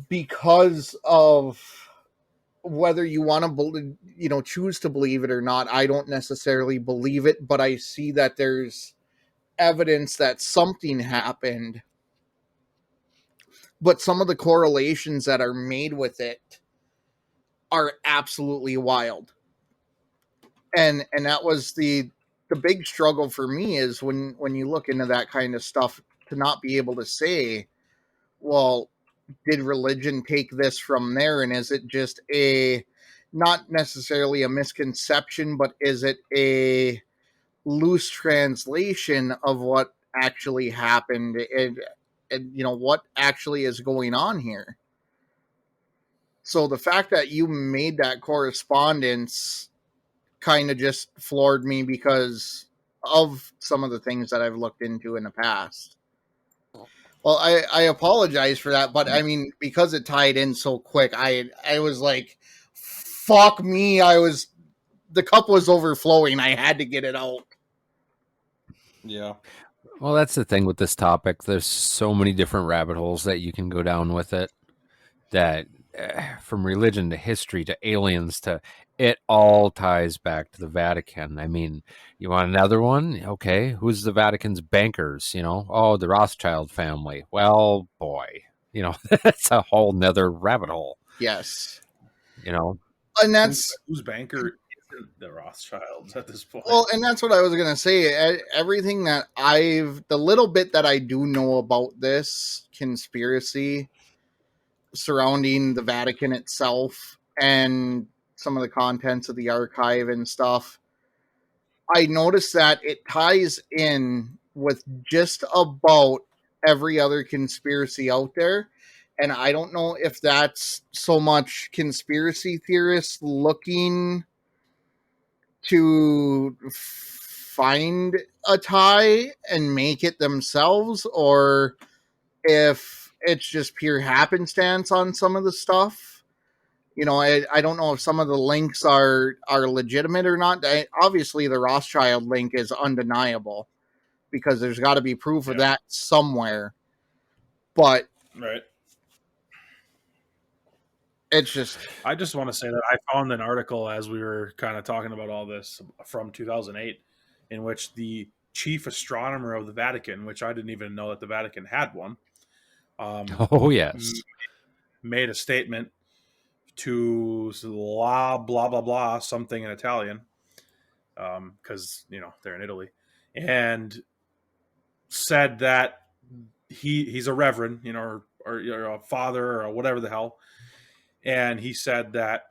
because of whether you want to believe, choose to believe it or not. I don't necessarily believe it, but I see that there's evidence that something happened. But some of the correlations that are made with it are absolutely wild. And that was the big struggle for me, is when you look into that kind of stuff, to not be able to say, well, did religion take this from there? And is it just not necessarily a misconception, but is it a loose translation of what actually happened, and what actually is going on here? So the fact that you made that correspondence kind of just floored me because of some of the things that I've looked into in the past. Well, I apologize for that, but I mean, because it tied in so quick, I was like, fuck me. The cup was overflowing. I had to get it out.
Yeah.
Well, that's the thing with this topic. There's so many different rabbit holes that you can go down with it, that from religion to history to aliens to it all ties back to the Vatican. I mean, you want another one? Okay. Who's the Vatican's bankers? Oh, the Rothschild family. Well, boy, that's a whole nother rabbit hole.
Yes. And that's
whose banker isn't the Rothschilds at this point.
Well, and that's what I was going to say. Everything that the little bit that I do know about this conspiracy surrounding the Vatican itself and some of the contents of the archive and stuff, I noticed that it ties in with just about every other conspiracy out there. And I don't know if that's so much conspiracy theorists looking to find a tie and make it themselves, or if it's just pure happenstance on some of the stuff. I don't know if some of the links are legitimate or not. Obviously, the Rothschild link is undeniable because there's got to be proof of that somewhere. But
right.
It's just...
I just want to say that I found an article as we were kind of talking about all this from 2008 in which the chief astronomer of the Vatican, which I didn't even know that the Vatican had one, made a statement to blah, blah, blah, blah, something in Italian, because, they're in Italy, and said that he's a reverend, or a father or whatever the hell. And he said that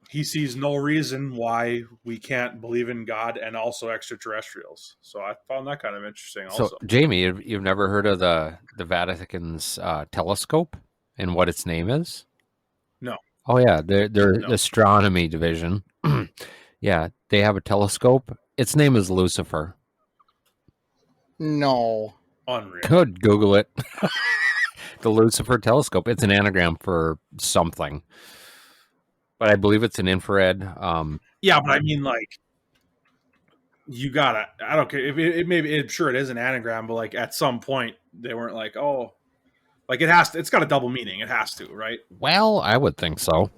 he sees no reason why we can't believe in God and also extraterrestrials. So I found that kind of interesting also.
So, Jamie, you've never heard of the Vatican's telescope and what its name is?
No.
Oh, yeah. Their astronomy division. Yeah, they have a telescope. Its name is Lucifer.
No.
Unreal.
Good. Google it. The Lucifer telescope. It's an anagram for something, but I believe it's an infrared.
Yeah, but I mean, like, you gotta. I don't care if it maybe. Sure, it is an anagram, but like at some point they weren't like, oh, like it has to. It's got a double meaning. It has to, right?
Well, I would think so.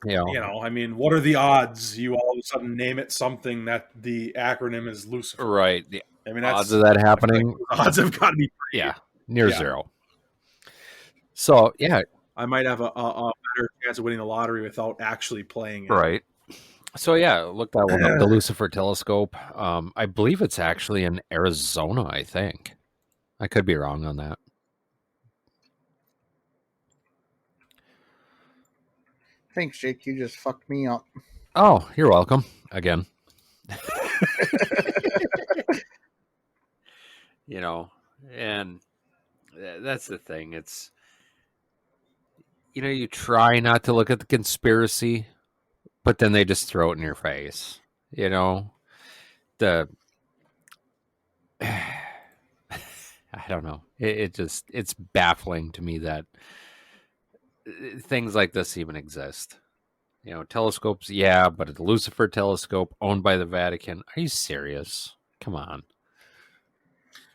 I mean, what are the odds you all of a sudden name it something that the acronym is Lucifer?
Right.
I mean,
odds of that happening.
Like odds have got to be
near zero. So, yeah.
I might have a better chance of winning the lottery without actually playing it.
Right. So, yeah, look that one up. The Lucifer telescope. I believe it's actually in Arizona, I think. I could be wrong on that.
Thanks, Jake. You just fucked me up.
Oh, you're welcome. Again. And that's the thing. It's, you try not to look at the conspiracy, but then they just throw it in your face. I don't know. It's baffling to me that things like this even exist. Telescopes, yeah, but the Lucifer telescope owned by the Vatican. Are you serious? Come on.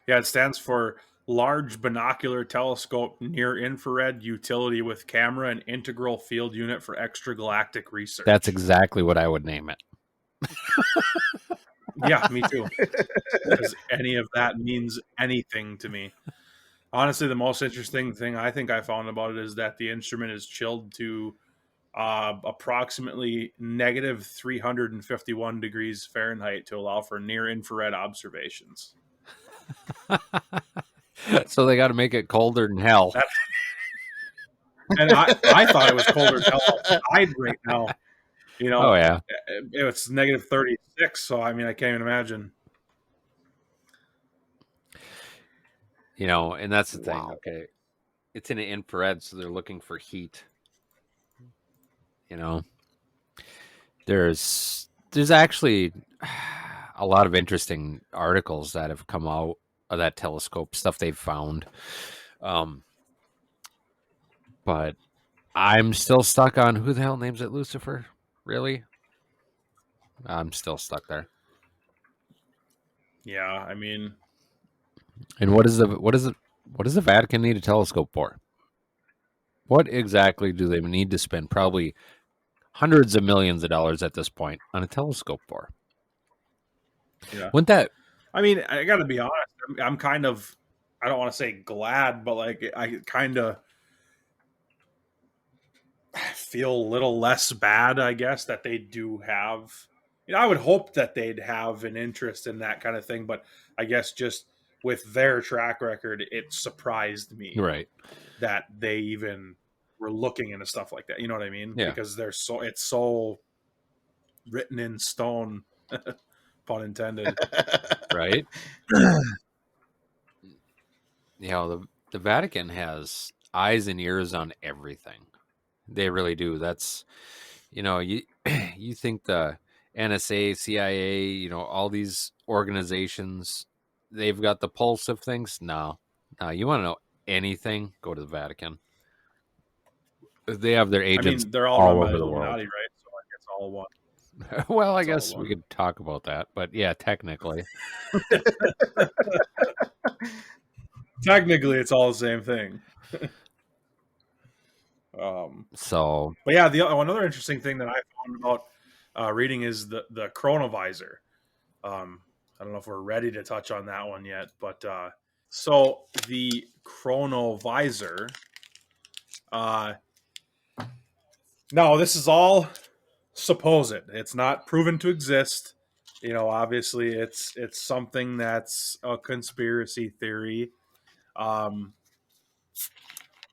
Yeah, it stands for Large Binocular Telescope Near Infrared Utility with Camera and Integral Field Unit for Extragalactic Research.
That's exactly what I would name it.
Yeah, me too. Because any of that means anything to me. Honestly, the most interesting thing I think I found about it is that the instrument is chilled to approximately negative 351 degrees Fahrenheit to allow for near infrared observations.
So they got to make it colder than hell.
And I thought it was colder than hell outside right now. You know,
Oh yeah.
it's negative 36. So I mean, I can't even imagine.
You know, and that's the thing.
Wow.
Okay, it's in an infrared, so they're looking for heat. You know, there's actually a lot of interesting articles that have come out of that telescope, stuff they've found. But I'm still stuck on who the hell names it Lucifer? Really? I'm still stuck there.
Yeah, I mean,
And what does the Vatican need a telescope for? What exactly do they need to spend probably hundreds of millions of dollars at this point on a telescope for?
yeah.
Wouldn't that
I mean, I got to be honest. I'm kind of, I don't want to say glad, but like I kind of feel a little less bad, I guess, that they do have. You know, I would hope that they'd have an interest in that kind of thing, but I guess just with their track record, it surprised me
right?
that they even were looking into stuff like that. You know what I mean?
Yeah.
Because it's so written in stone, pun intended.
Right? You know, the Vatican has eyes and ears on everything. They really do. That's, you know, you you think the NSA, CIA, you know, all these organizations, they've got the pulse of things. No, you want to know anything? Go to the Vatican. They have their
I
agents
mean, they're all
all
run by the
over the world.
Illuminati, right? So like it's all one.
Well, I
It's all
guess we
one.
could talk about that, but yeah, technically.
Technically, it's all the same thing.
So,
But yeah, another interesting thing that I found about reading is the chronovisor. I don't know if we're ready to touch on that one yet, but so the chronovisor. No, this is all supposed. It's not proven to exist. You know, obviously, it's something that's a conspiracy theory. Um,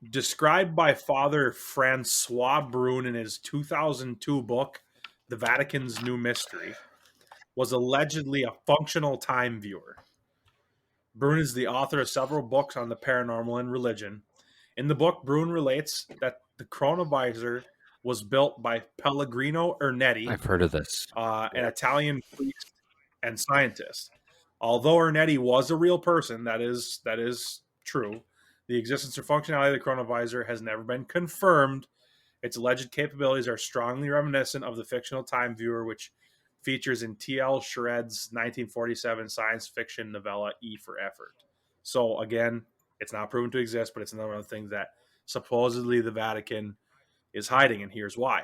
Described by Father Francois Brune in his 2002 book, The Vatican's New Mystery, was allegedly a functional time viewer. Brune is the author of several books on the paranormal and religion. In the book, Brune relates that the chronovisor was built by Pellegrino Ernetti,
I've heard of this.
an Italian priest and scientist. Although Ernetti was a real person, that is true. The existence or functionality of the chronovisor has never been confirmed. Its alleged capabilities are strongly reminiscent of the fictional time viewer, which features in T.L. Shered's 1947 science fiction novella E for Effort. So again, it's not proven to exist, but it's another one of the things that supposedly the Vatican is hiding, and here's why.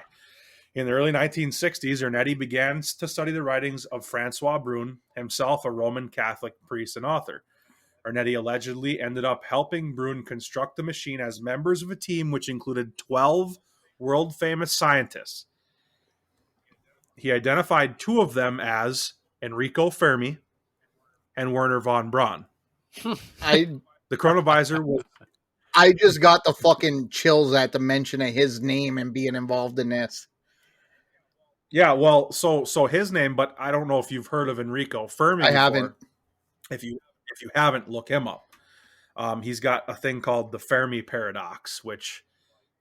In the early 1960s, Ernetti began to study the writings of Francois Brune, himself a Roman Catholic priest and author. Ernetti allegedly ended up helping Brune construct the machine as members of a team which included 12 world-famous scientists. He identified two of them as Enrico Fermi and Werner von Braun.
I
The chronovisor was
just got the fucking chills at the mention of his name and being involved in this.
yeah, well, so his name, but I don't know if you've heard of Enrico Fermi
I
before.
haven't.
If you haven't, look him up. He's got a thing called the Fermi paradox, which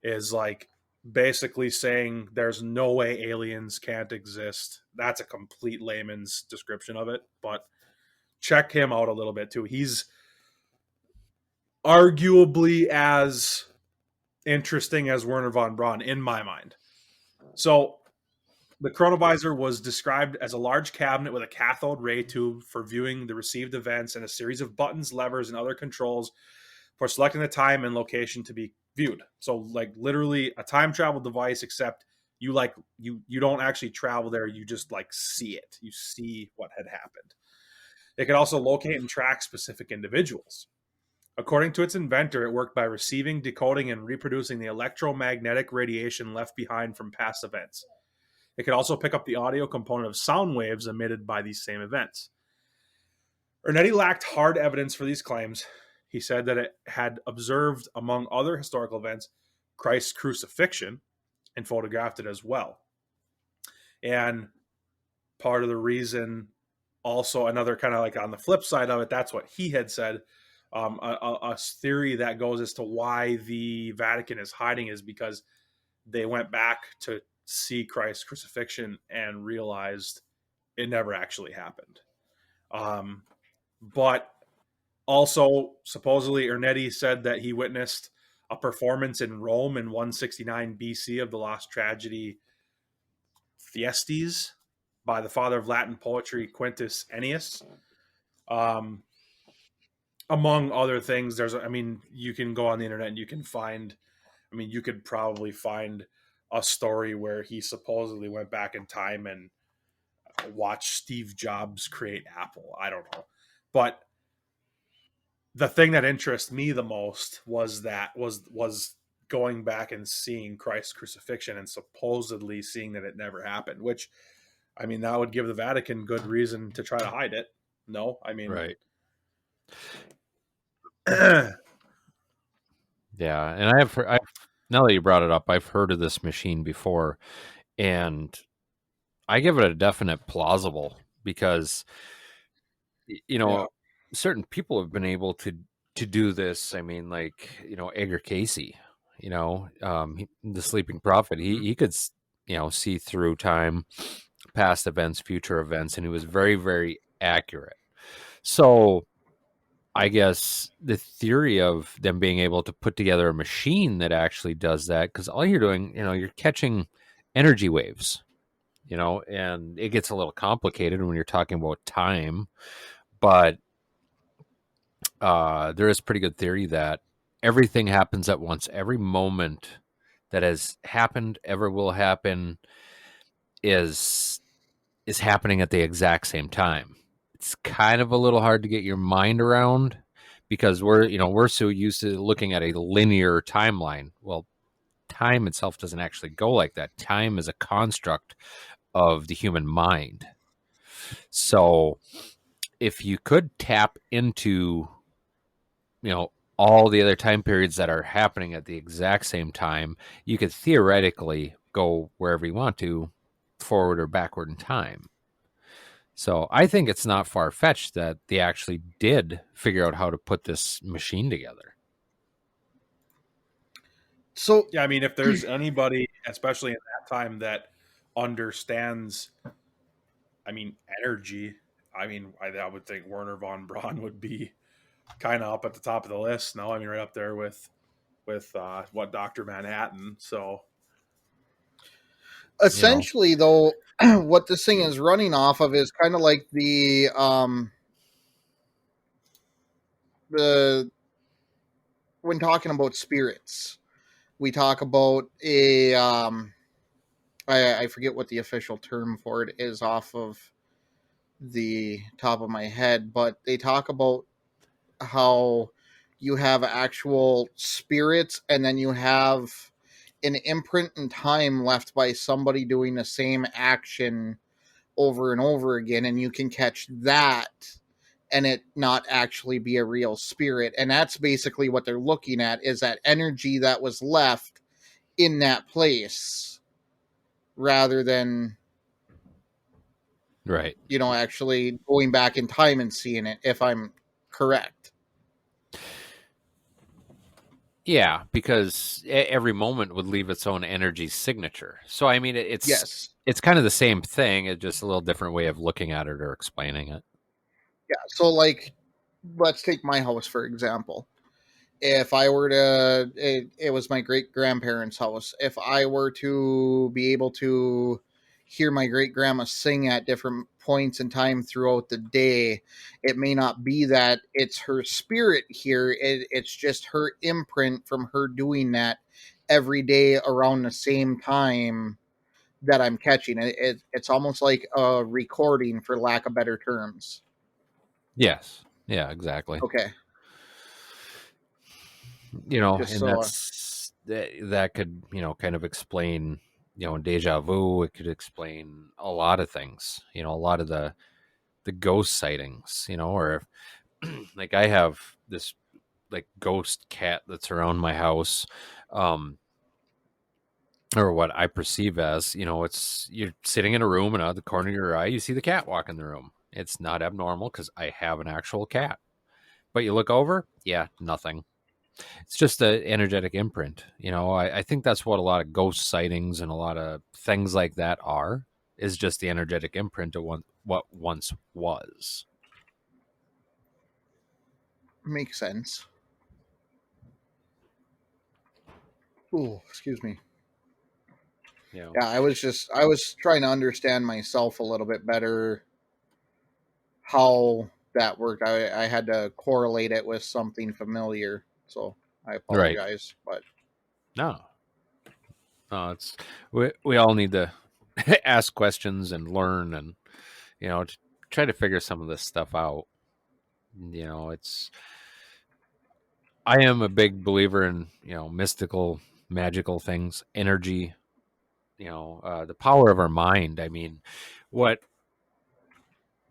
is like basically saying there's no way aliens can't exist. That's a complete layman's description of it, but check him out a little bit too. He's arguably as interesting as Werner von Braun in my mind. So the chronovisor was described as a large cabinet with a cathode ray tube for viewing the received events and a series of buttons, levers, and other controls for selecting the time and location to be viewed. So like literally a time travel device, except you don't actually travel there. You just like see it. You see what had happened. It could also locate and track specific individuals. According to its inventor, it worked by receiving, decoding, and reproducing the electromagnetic radiation left behind from past events. It could also pick up the audio component of sound waves emitted by these same events. Ernetti lacked hard evidence for these claims. he said that it had observed, among other historical events, Christ's crucifixion and photographed it as well. And part of the reason, also another kind of like on the flip side of it, that's what he had said. A theory that goes as to why the Vatican is hiding is because they went back to see Christ's crucifixion and realized it never actually happened. But also, supposedly, Ernetti said that he witnessed a performance in Rome in 169 BC of the lost tragedy Thyestes by the father of Latin poetry Quintus Ennius. Among other things, you can go on the internet and you can find, you could probably find a story where he supposedly went back in time and watched Steve Jobs create Apple. I don't know. But the thing that interests me the most was going back and seeing Christ's crucifixion and supposedly seeing that it never happened, which, that would give the Vatican good reason to try to hide it. No,
Right.
Yeah,
and I've now that you brought it up, I've heard of this machine before, and I give it a definite plausible because, certain people have been able to do this. Edgar Casey, the sleeping prophet, he could, see through time, past events, future events, and he was very, very accurate. So I guess the theory of them being able to put together a machine that actually does that, because all you're doing, you're catching energy waves, and it gets a little complicated when you're talking about time, but there is pretty good theory that everything happens at once. Every moment that has happened, ever will happen, is happening at the exact same time. It's kind of a little hard to get your mind around because we're so used to looking at a linear timeline. Well, time itself doesn't actually go like that. Time is a construct of the human mind. So if you could tap into, all the other time periods that are happening at the exact same time, you could theoretically go wherever you want to, forward or backward in time. So I think it's not far-fetched that they actually did figure out how to put this machine together.
So
yeah. If there's anybody, especially in that time, that understands, energy, I would think Werner von Braun would be kind of up at the top of the list. No, right up there with what Dr. Manhattan. So
essentially, though, what this thing is running off of is kind of like the when talking about spirits, we talk about a I forget what the official term for it is off of the top of my head, but they talk about how you have actual spirits and then you have an imprint in time left by somebody doing the same action over and over again, and you can catch that and it not actually be a real spirit. And that's basically what they're looking at, is that energy that was left in that place rather than
Right.
Actually going back in time and seeing it, if I'm correct.
Yeah, because every moment would leave its own energy signature. So it's it's kind of the same thing. It's just a little different way of looking at it or explaining it.
Yeah. So, like, let's take my house for example. If I were to, it was my great grandparents' house. If I were to be able to hear my great grandma sing at different points in time throughout the day, it may not be that it's her spirit here. It's just her imprint from her doing that every day around the same time that I'm catching. It's almost like a recording, for lack of better terms.
Yes. Yeah, exactly.
Okay.
And that's that could, kind of explain, deja vu. It could explain a lot of things, a lot of the ghost sightings, or like I have this like ghost cat that's around my house, or what I perceive as, it's you're sitting in a room and out of the corner of your eye, you see the cat walk in the room. It's not abnormal because I have an actual cat. But you look over, yeah, nothing. It's just an energetic imprint. I think that's what a lot of ghost sightings and a lot of things like that is just the energetic imprint of what once was.
Makes sense. Ooh, excuse me. Yeah, I was trying to understand myself a little bit better how that worked. I had to correlate it with something familiar, so I
Right.
apologize. But
No, it's we all need to ask questions and learn and try to figure some of this stuff out. It's I am a big believer in mystical, magical things, energy. The power of our mind. I mean, what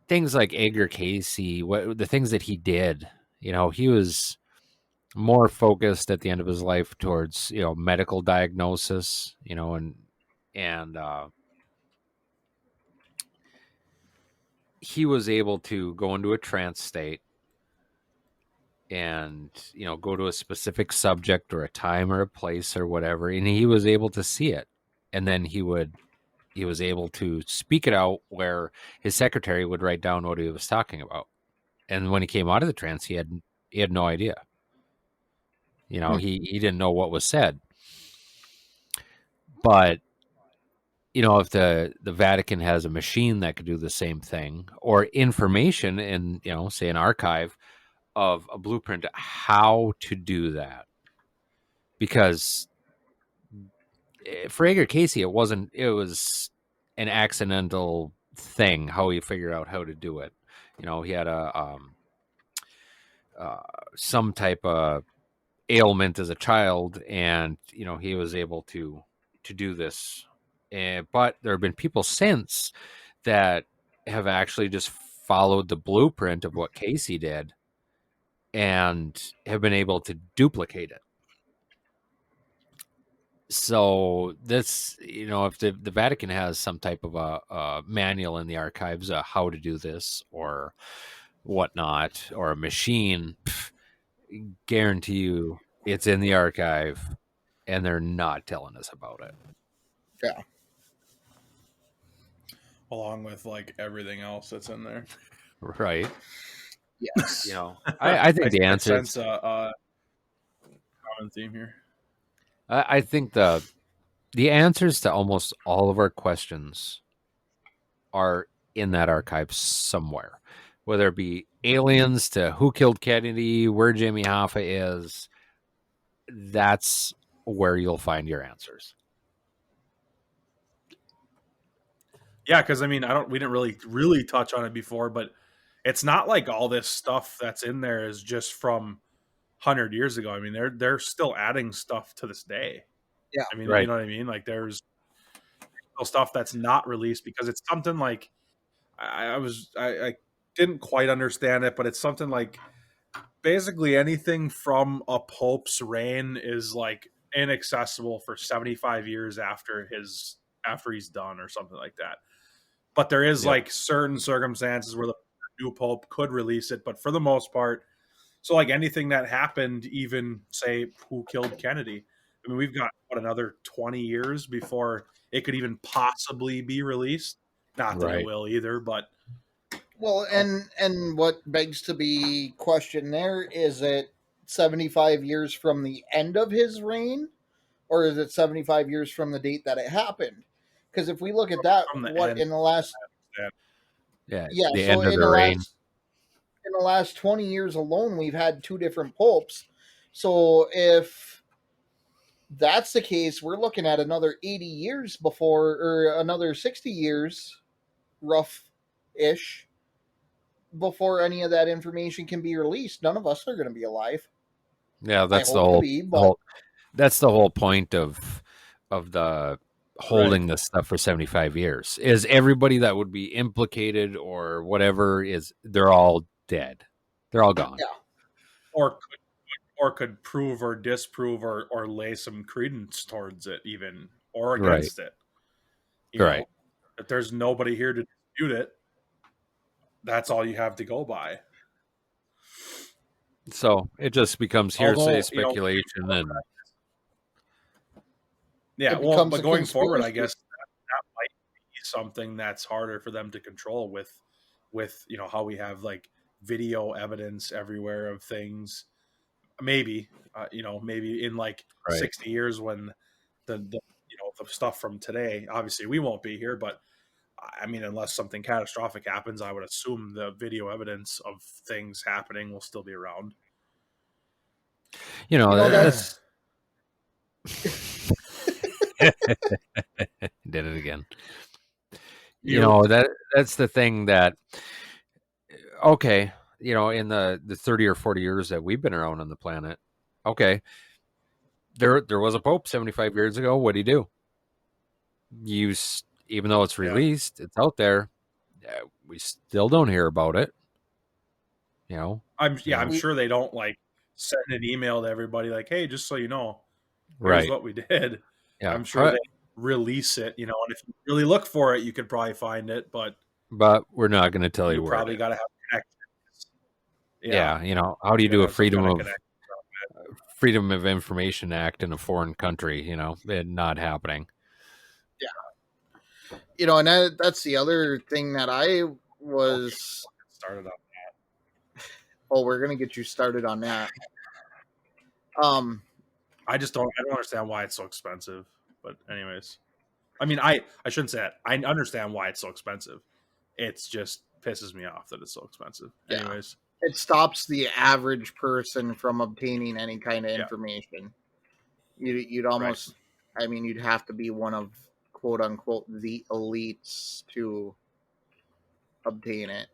things like Edgar Casey, what the things that he did. He was more focused at the end of his life towards medical diagnosis. And he was able to go into a trance state and go to a specific subject or a time or a place or whatever, and he was able to see it, and then he was able to speak it out where his secretary would write down what he was talking about, and when he came out of the trance, he had no idea. He didn't know what was said. But if the Vatican has a machine that could do the same thing, or information in say an archive of a blueprint how to do that, because for Edgar Casey it was an accidental thing how he figured out how to do it. He had a some type of ailment as a child, and he was able to do this. But there have been people since that have actually just followed the blueprint of what Casey did and have been able to duplicate it. So this, if the Vatican has some type of a manual in the archives of how to do this or whatnot, or a machine, guarantee you it's in the archive and they're not telling us about it.
Yeah.
Along with like everything else that's in there.
Right.
Yes.
I think the answer
is common theme here.
I think the answers to almost all of our questions are in that archive somewhere, whether it be aliens to who killed Kennedy, where Jimmy Hoffa is. That's where you'll find your answers.
Yeah, because I mean, we didn't really touch on it before, but it's not like all this stuff that's in there is just from 100 years ago. I mean, they're still adding stuff to this day.
Yeah,
I mean,
right.
You know what I mean? Like there's still stuff that's not released because it's something like I didn't quite understand it, but it's something like basically anything from a pope's reign is like inaccessible for 75 years after he's done or something like that. But there is like certain circumstances where the new pope could release it, but for the most part, so like anything that happened, even say who killed Kennedy, I mean, we've got another 20 years before it could even possibly be released. Not that it will either, but
well, and what begs to be questioned there is it 75 years from the end of his reign, or is it 75 years from the date that it happened? Because if we look at that, what in the last
the
so
end of
in
the reign.
In the last 20 years alone, we've had two different popes. So if that's the case, we're looking at another 80 years before, or another 60 years, rough-ish, before any of that information can be released. None of us are going to be alive.
Yeah, that's that's the whole point of the holding this stuff for 75 years. Is everybody that would be implicated or whatever they're all dead. They're all gone.
Yeah.
Or could or could prove or disprove or lay some credence towards it, even, or
Right.
against it.
Right.
If there's nobody here to dispute it, that's all you have to go by.
So it just becomes hearsay, speculation, and
yeah.
It
Well,
becomes
but
a
going forward, I
conspiracy.
guess that might be something that's harder for them to control with how we have like video evidence everywhere of things. Maybe maybe in like
Right.
60 years when the stuff from today, obviously we won't be here, but I mean, unless something catastrophic happens, I would assume the video evidence of things happening will still be around.
That's
did it again.
You-
That's the thing that okay, in the 30 or 40 years that we've been around on the planet, okay, there was a pope 75 years ago. What do you do? Even though it's released, it's out there, we still don't hear about it.
I'm sure they don't like send an email to everybody like, hey, just so you know, here's
Right.
what we did.
Yeah.
I'm sure they release it, and if you really look for it, you could probably find it, but
we're not going to tell you where
probably
it is.
got to have connections.
Yeah. How do you do a freedom of
connection.
Freedom of Information Act in a foreign country? It not happening.
Yeah. And that's the other thing that I was
started on that.
Oh, we're gonna get you started on that.
I don't understand why it's so expensive. But anyways, I mean, I shouldn't say that. I understand why it's so expensive. It's just pisses me off that it's so expensive.
Yeah.
Anyways,
it stops the average person from obtaining any kind of information. You'd almost, I mean, you'd have to be one of quote unquote the elites to obtain it.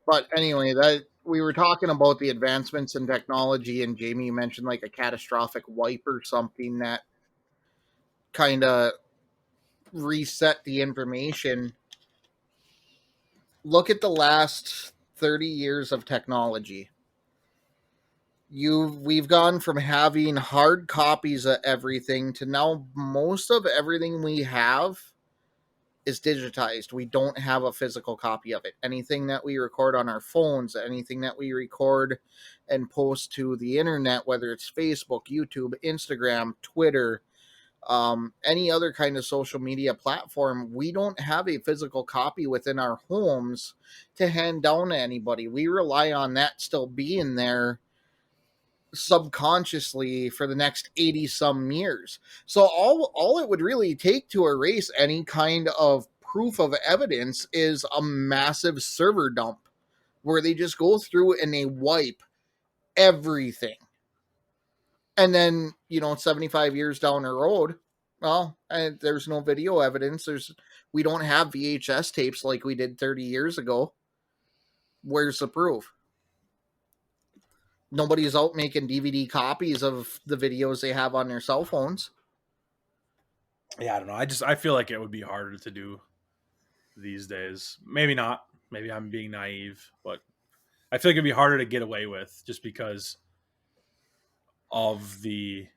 But anyway, that we were talking about the advancements in technology, and Jamie mentioned like a catastrophic wipe or something that kind of reset the information. Look at the last 30 years of technology. We've gone from having hard copies of everything to now most of everything we have is digitized. We don't have a physical copy of it. Anything that we record on our phones, anything that we record and post to the internet, whether it's Facebook, YouTube, Instagram, Twitter, any other kind of social media platform, we don't have a physical copy within our homes to hand down to anybody. We rely on that still being there subconsciously for the next 80 some years. So all it would really take to erase any kind of proof of evidence is a massive server dump where they just go through and they wipe everything. And then, 75 years down the road, well, there's no video evidence. We don't have VHS tapes like we did 30 years ago. Where's the proof? Nobody's out making DVD copies of the videos they have on their cell phones.
Yeah, I don't know. I feel like it would be harder to do these days. Maybe not. Maybe I'm being naive, but I feel like it'd be harder to get away with just because of the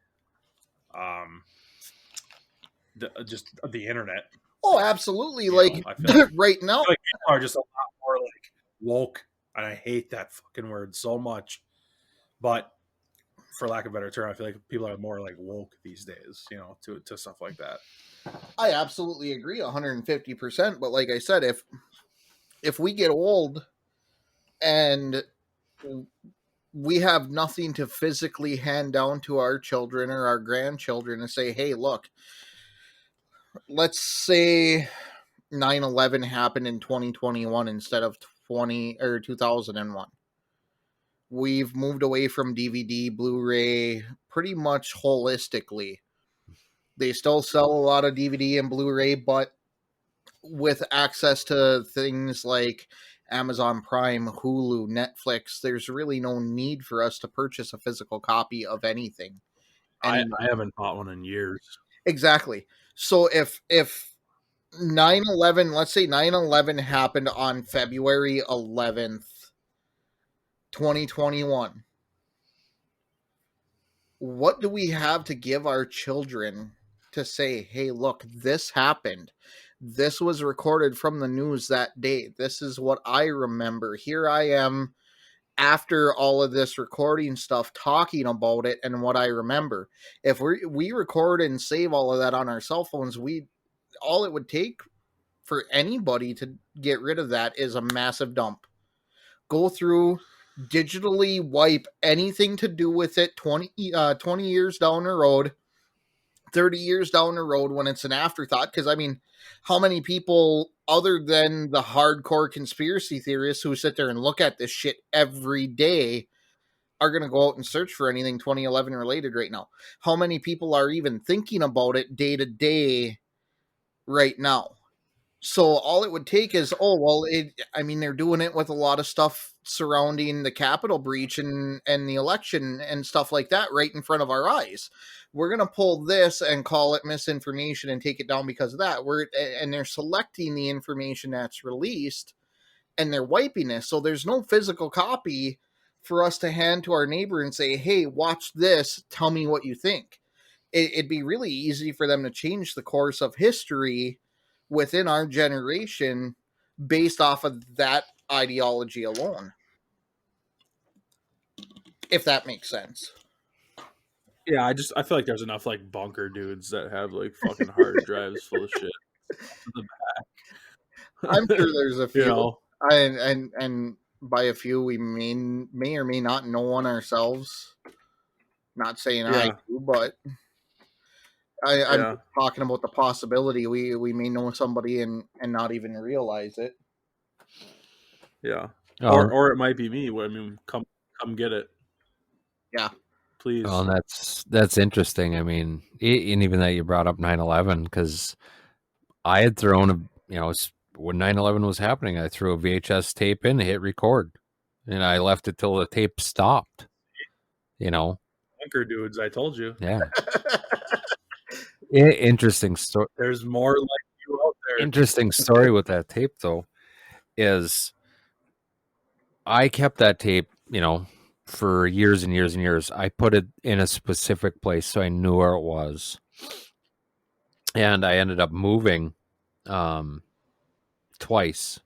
internet.
Oh, absolutely. Like right now,
I feel like people are just a lot more like woke, and I hate that fucking word so much. But for lack of a better term, I feel like people are more like woke these days, to stuff like that.
I absolutely agree 150%. But like I said, if we get old and we have nothing to physically hand down to our children or our grandchildren and say, hey, look, let's say 9/11 happened in 2021 instead of 2001. We've moved away from DVD, Blu-ray, pretty much holistically. They still sell a lot of DVD and Blu-ray, but with access to things like Amazon Prime, Hulu, Netflix, there's really no need for us to purchase a physical copy of anything.
I haven't bought one in years.
Exactly. So if 9/11, let's say 9/11 happened on February 11th, 2021. what do we have to give our children to say, hey, look, this happened. This was recorded from the news that day. This is what I remember. Here I am after all of this recording stuff talking about it and what I remember. If we record and save all of that on our cell phones, all it would take for anybody to get rid of that is a massive dump. Go through, digitally wipe anything to do with it 20 years down the road, 30 years down the road when it's an afterthought. Because, I mean, how many people, other than the hardcore conspiracy theorists who sit there and look at this shit every day, are going to go out and search for anything 2011 related right now? How many people are even thinking about it day to day right now? So all it would take is, they're doing it with a lot of stuff surrounding the Capitol breach and the election and stuff like that right in front of our eyes. We're going to pull this and call it misinformation and take it down because of that. And they're selecting the information that's released and they're wiping this. So there's no physical copy for us to hand to our neighbor and say, hey, watch this. Tell me what you think. It'd be really easy for them to change the course of history within our generation based off of that ideology alone, if that makes sense.
Yeah, I feel like there's enough like bunker dudes that have like fucking hard drives full of shit in the
I'm
back.
sure there's a few,
You know,
and by a few we may or may not know one ourselves. Not saying I
Yeah.
do, but I'm
Yeah.
talking about the possibility we may know somebody and not even realize it.
Yeah.
Oh,
Or it might be me. I mean, come get it.
Yeah.
Please.
well, that's interesting. I mean, and even that you brought up 9/11, because I had thrown when 9/11 was happening, I threw a VHS tape in, hit record, and I left it till the tape stopped.
Bunker dudes, I told you.
Yeah. Interesting story.
There's more like you out there.
Interesting story with that tape, though, is I kept that tape, for years and years and years. I put it in a specific place so I knew where it was. And I ended up moving twice.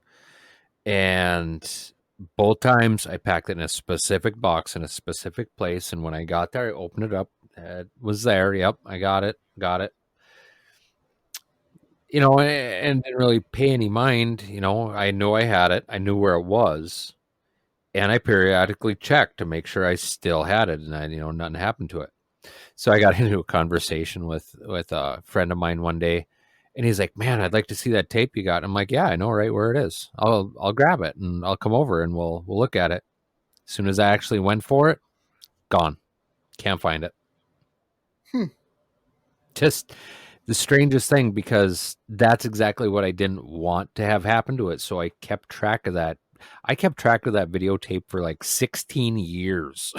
And both times I packed it in a specific box in a specific place. And when I got there, I opened it up. It was there. Yep, I got it. And didn't really pay any mind. I knew I had it. I knew where it was. And I periodically checked to make sure I still had it and nothing happened to it. So I got into a conversation with a friend of mine one day, and he's like, "Man, I'd like to see that tape you got." I'm like, "Yeah, I know right where it is. I'll grab it and I'll come over and we'll look at it." As soon as I actually went for it, gone. Can't find it. Just the strangest thing, because that's exactly what I didn't want to have happen to it. So I kept track of that. I kept track of that videotape for like 16 years.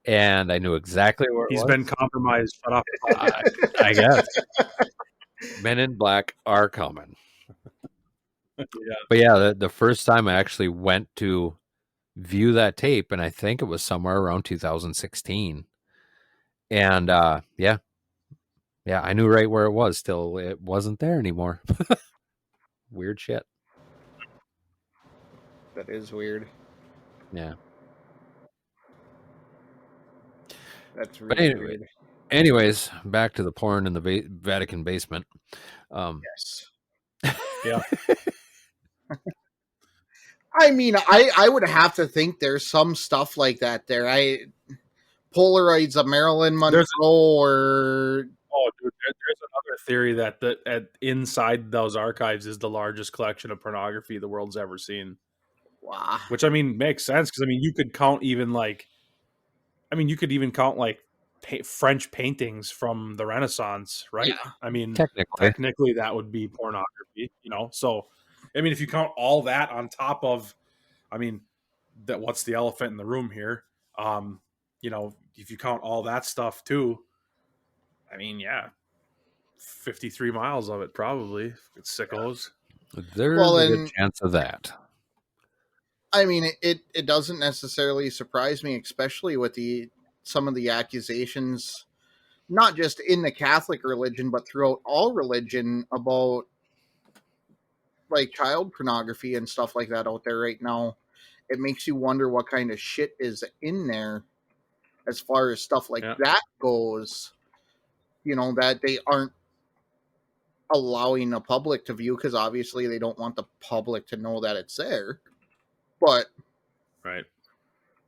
And I knew exactly where it
He's
was.
been compromised. Shut up.
I guess. Men in Black are coming.
Yeah.
But yeah, the first time I actually went to view that tape, and I think it was somewhere around 2016. And yeah, I knew right where it was till it wasn't there anymore. Weird shit.
That is weird.
Yeah.
That's
But
really weird.
anyways, back to the porn in the Vatican basement.
Yes.
Yeah.
I mean, I would have to think there's some stuff like that there. Polaroids of Marilyn Monroe or...
Oh, dude, there's another theory that inside those archives is the largest collection of pornography the world's ever seen.
Wow.
Which, I mean, makes sense because, I mean, you could even count French paintings from the Renaissance, right?
Yeah.
I mean,
Technically
that would be pornography, So, I mean, if you count all that on top of, I mean, what's the elephant in the room here? If you count all that stuff too, I mean, yeah, 53 miles of it probably. It's sickos.
there's a good chance of that.
I mean, it doesn't necessarily surprise me, especially with the some of the accusations, not just in the Catholic religion, but throughout all religion, about like child pornography and stuff like that out there right now, it makes you wonder what kind of shit is in there as far as stuff like that goes, that they aren't allowing the public to view, because obviously they don't want the public to know that it's there. But,
right.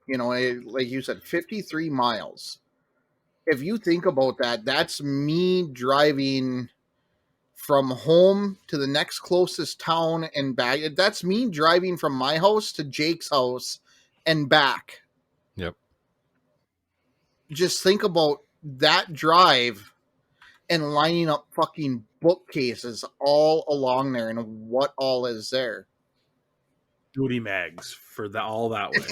Like you said, 53 miles. If you think about that, that's me driving from home to the next closest town and back. That's me driving from my house to Jake's house and back.
Yep.
Just think about that drive and lining up fucking bookcases all along there and what all is there.
Duty mags for all that way.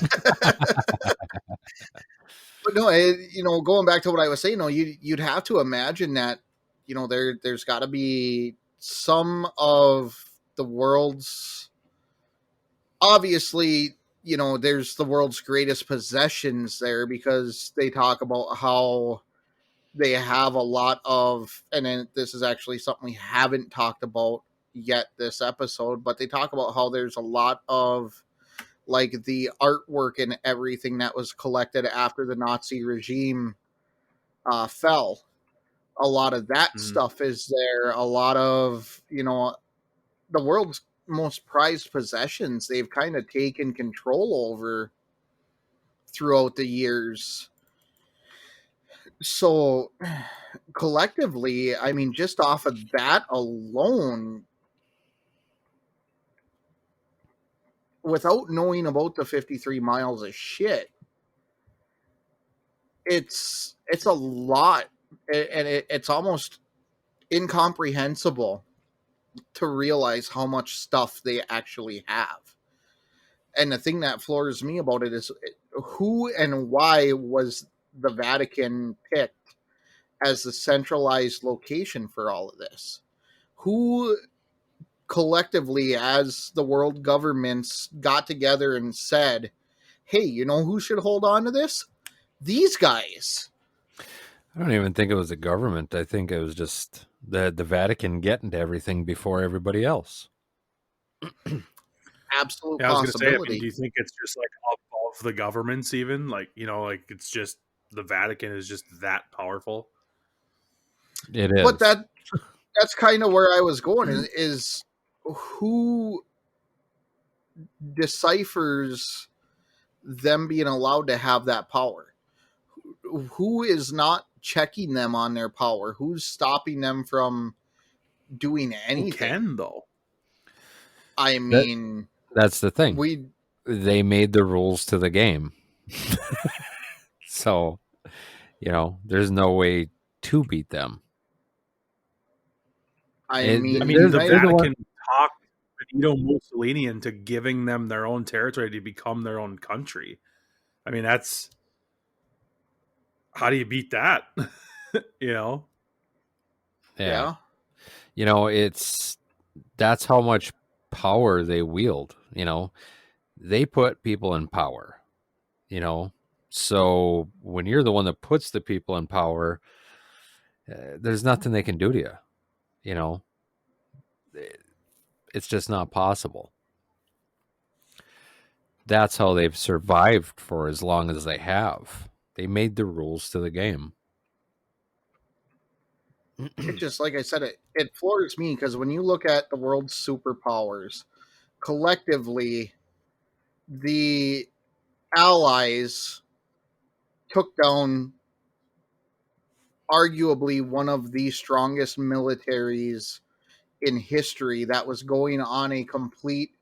But no, going back to what I was saying, you'd have to imagine that, there's got to be some of the world's, obviously, there's the world's greatest possessions there, because they talk about how they have a lot of, and then this is actually something we haven't talked about yet this episode, but they talk about how there's a lot of like the artwork and everything that was collected after the Nazi regime fell. A lot of that stuff is there. A lot of, the world's most prized possessions they've kind of taken control over throughout the years. So collectively, I mean, just off of that alone, without knowing about the 53 miles of shit, it's a lot, and it's almost incomprehensible to realize how much stuff they actually have. And the thing that floors me about it is who and why was the Vatican picked as the centralized location for all of this? Who collectively, as the world governments, got together and said, hey, you know who should hold on to this? These guys.
I don't even think it was the government. I think it was just the Vatican getting to everything before everybody else.
Absolute
I was going to say,
possibility.
do you think it's just like above the governments even? Like, like it's just the Vatican is just that powerful?
It is.
But that's kind of where I was going, is who deciphers them being allowed to have that power? Who is not checking them on their power? Who's stopping them from doing anything?
Who can, though?
I mean,
that's the thing. They made the rules to the game. So, there's no way to beat them.
I mean,
the Vatican talked Benito Mussolini into giving them their own territory to become their own country. I mean, that's, how do you beat that?
Yeah.
That's how much power they wield. They put people in power, so when you're the one that puts the people in power, there's nothing they can do to you. It's just not possible. That's how they've survived for as long as they have. They made the rules to the game.
It just, like I said, it floors me, because when you look at the world's superpowers, collectively, the Allies took down arguably one of the strongest militaries in history that was going on a complete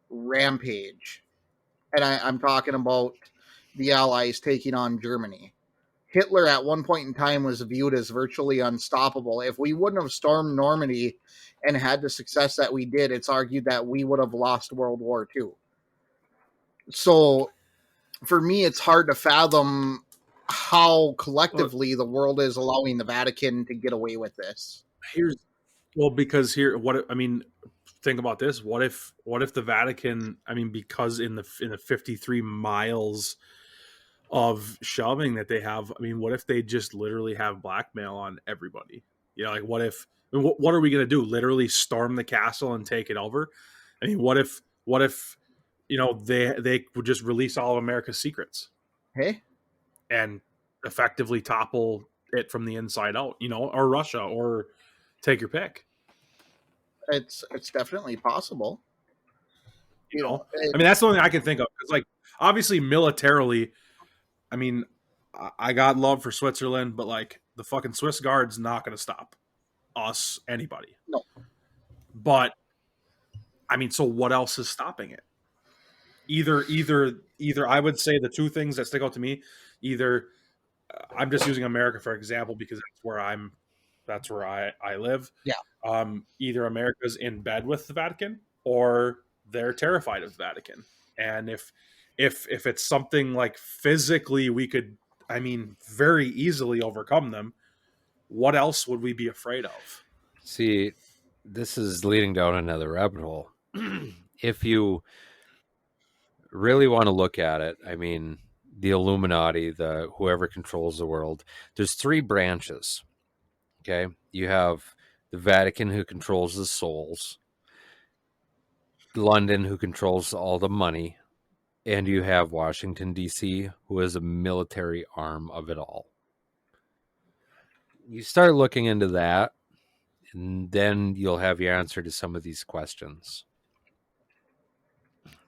rampage. And I'm talking about the Allies taking on Germany. Hitler at one point in time was viewed as virtually unstoppable. If we wouldn't have stormed Normandy and had the success that we did, it's argued that we would have lost World War II. So for me, it's hard to fathom how collectively the world is allowing the Vatican to get away with this.
Think about this. What if the Vatican, because in the 53 miles of shoving that they have. I mean, what if they just literally have blackmail on everybody? Like what if? What are we going to do? Literally storm the castle and take it over? I mean, what if? They would just release all of America's secrets
Hey,
and effectively topple it from the inside out? Or Russia, or take your pick.
it's definitely possible.
I mean, that's the only thing I can think of. Because, obviously, militarily, I mean, I got love for Switzerland, but the fucking Swiss Guard's not going to stop us, anybody.
No.
But I mean, so what else is stopping it? Either I would say the two things that stick out to me. Either I'm just using America for example because that's where I live.
Yeah.
Either America's in bed with the Vatican or they're terrified of the Vatican. And if it's something like physically we could, I mean, very easily overcome them, what else would we be afraid of?
See, this is leading down another rabbit hole. If you really want to look at it, I mean, the Illuminati, the whoever controls the world, there's three branches. Okay, you have the Vatican, who controls the souls, London, who controls all the money, and you have Washington, D.C., who is a military arm of it all. You start looking into that, and then you'll have your answer to some of these questions.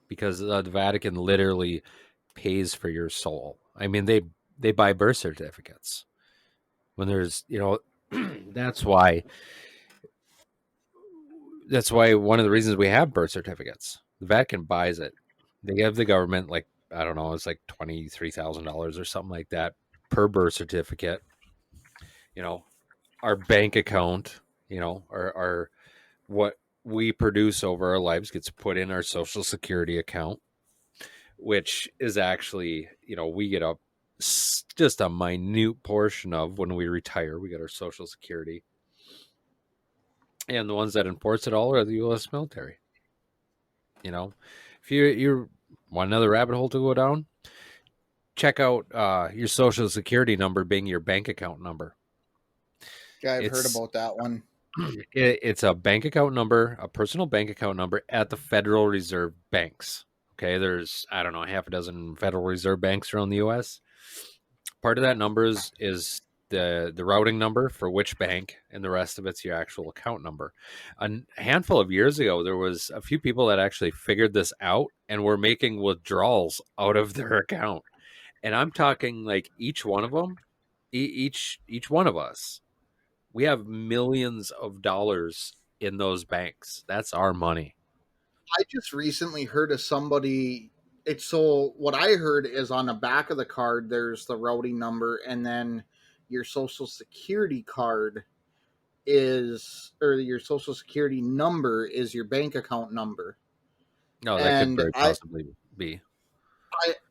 Because the Vatican literally pays for your soul. I mean, they buy birth certificates. When there's, that's why one of the reasons we have birth certificates. The Vatican buys it. They give the government I don't know, it's like $23,000 or something like that per birth certificate. Our bank account, our what we produce over our lives gets put in our Social Security account, which is actually, we get just a minute portion of when we retire. We get our Social Security. And the ones that enforce it all are the U.S. military. If you want another rabbit hole to go down, check out your Social Security number being your bank account number.
Yeah, I've heard about that one.
It's a bank account number, a personal bank account number at the Federal Reserve banks. Okay, there's, I don't know, half a dozen Federal Reserve banks around the U.S. Part of that number is the routing number for which bank, and the rest of it's your actual account number. A handful of years ago, there was a few people that actually figured this out and were making withdrawals out of their account. And I'm talking each one of them, each one of us, we have millions of dollars in those banks. That's our money.
I just recently heard of somebody. What I heard is on the back of the card, there's the routing number, and then your Social Security card or your Social Security number is your bank account number.
No, that could very possibly be.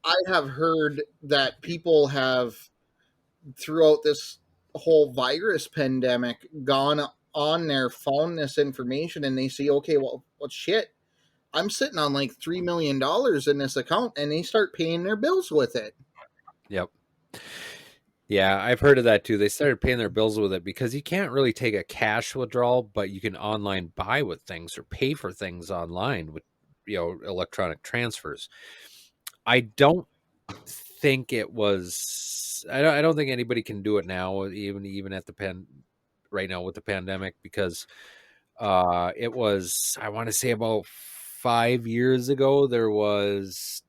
I have heard that people have, throughout this whole virus pandemic, gone on there, found this information, and they say, okay, well shit, I'm sitting on $3 million in this account, and they start paying their bills with it.
Yep. Yeah, I've heard of that too. They started paying their bills with it because you can't really take a cash withdrawal, but you can online buy with things or pay for things online with electronic transfers. I don't think it was. I don't think anybody can do it now, even at right now with the pandemic, because it was, I want to say, about 5 years ago, there was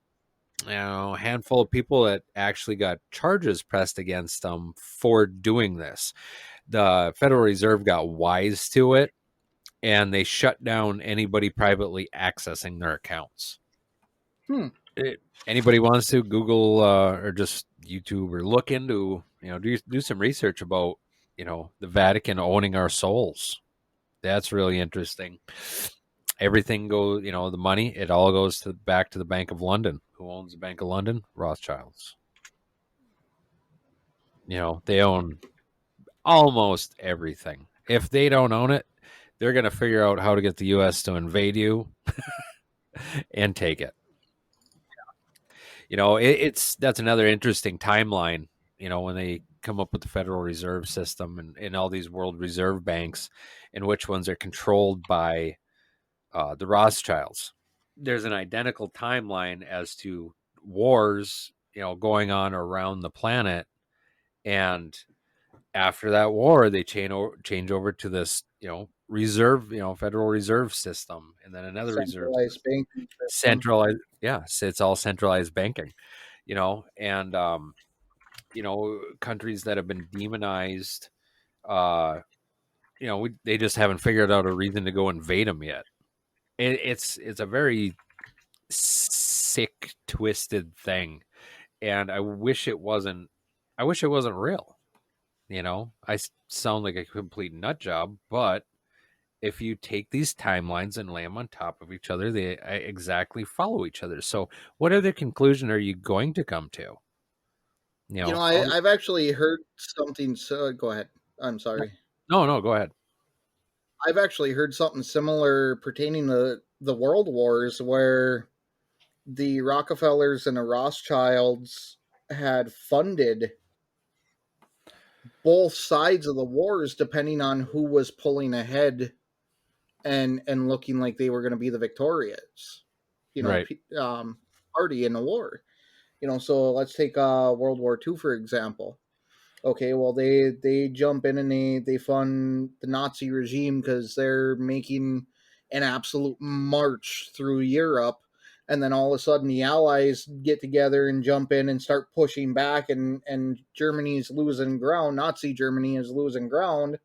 a handful of people that actually got charges pressed against them for doing this. The Federal Reserve got wise to it, and they shut down anybody privately accessing their accounts. Anybody wants to Google or just YouTube or look into, do some research about, the Vatican owning our souls. That's really interesting. Everything goes, the money, it all goes back to the Bank of London. Who owns the Bank of London? Rothschilds. They own almost everything. If they don't own it, they're going to figure out how to get the U.S. to invade you and take it. That's another interesting timeline. When they come up with the Federal Reserve System and all these world reserve banks, and which ones are controlled by the Rothschilds. There's an identical timeline as to wars, going on around the planet, and after that war, they change over to this, reserve, Federal Reserve System, and then another reserve
Centralized
system.
banking system.
Centralized, yeah, so it's all centralized banking, and countries that have been demonized, they just haven't figured out a reason to go invade them yet. It's a very sick, twisted thing, and I wish it wasn't. I wish it wasn't real. I sound like a complete nut job, but if you take these timelines and lay them on top of each other, they exactly follow each other. So, what other conclusion are you going to come to?
I've actually heard something. So go ahead. I'm sorry.
No, go ahead.
I've actually heard something similar pertaining to the world wars, where the Rockefellers and the Rothschilds had funded both sides of the wars depending on who was pulling ahead and looking like they were going to be the victorious,
Right.
Party in the war. So let's take World War II for example. Okay, well they jump in and they fund the Nazi regime because they're making an absolute march through Europe, and then all of a sudden the Allies get together and jump in and start pushing back, and Germany's losing ground. Nazi Germany is losing ground.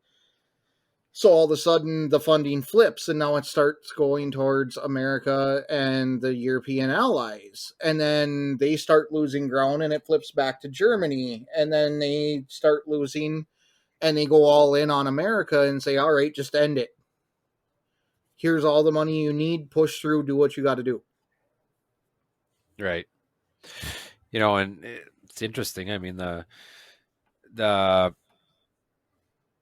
So all of a sudden the funding flips and now it starts going towards America and the European allies. And then they start losing ground and it flips back to Germany. And then they start losing and they go all in on America and say, all right, just end it. Here's all the money you need, push through, do what you got to do.
Right. And it's interesting. I mean, the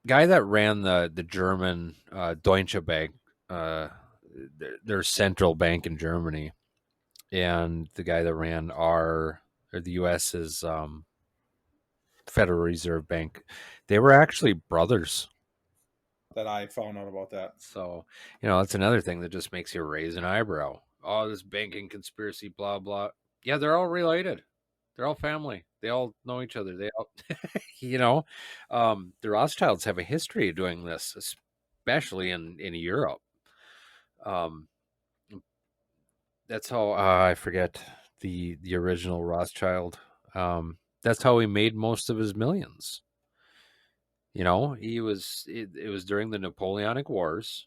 guy that ran the German Deutsche Bank, their central bank in Germany, and the guy that ran the U.S.'s Federal Reserve Bank, they were actually brothers.
That I found out about that.
So, that's another thing that just makes you raise an eyebrow. Oh, this banking conspiracy, blah, blah. Yeah, they're all related. They're all family. They all know each other. They all, the Rothschilds have a history of doing this, especially in Europe. That's how I forget the original Rothschild. That's how he made most of his millions. It was during the Napoleonic Wars,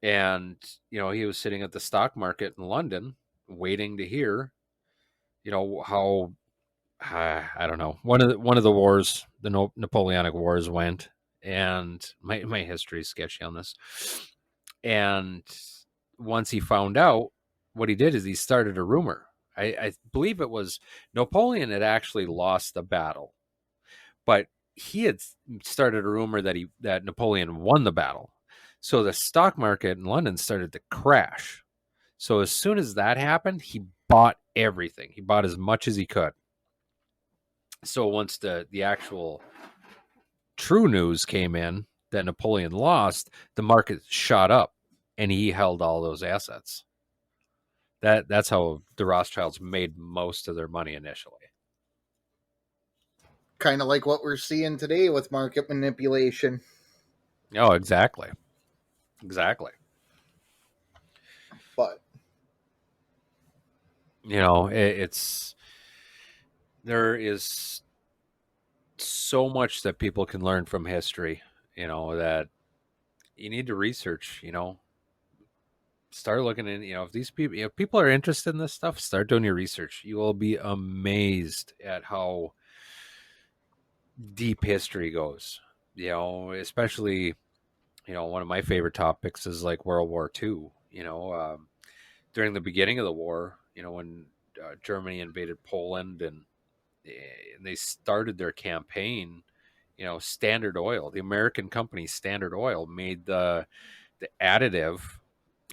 and he was sitting at the stock market in London, waiting to hear, how I don't know, one of the wars, the Napoleonic Wars went, and my history is sketchy on this. And once he found out, what he did is he started a rumor. I believe it was Napoleon had actually lost the battle, but he had started a rumor that Napoleon won the battle. So the stock market in London started to crash. So as soon as that happened, he bought everything. He bought as much as he could. So once the actual true news came in that Napoleon lost, the market shot up and he held all those assets. That's how the Rothschilds made most of their money initially.
Kind of like what we're seeing today with market manipulation.
Oh, exactly. Exactly.
But
there is so much that people can learn from history, that you need to research, start looking in, if these people, if people are interested in this stuff, start doing your research. You will be amazed at how deep history goes, especially, one of my favorite topics is like World War II, during the beginning of the war, when Germany invaded Poland and they started their campaign, Standard Oil, the American company Standard Oil, made the additive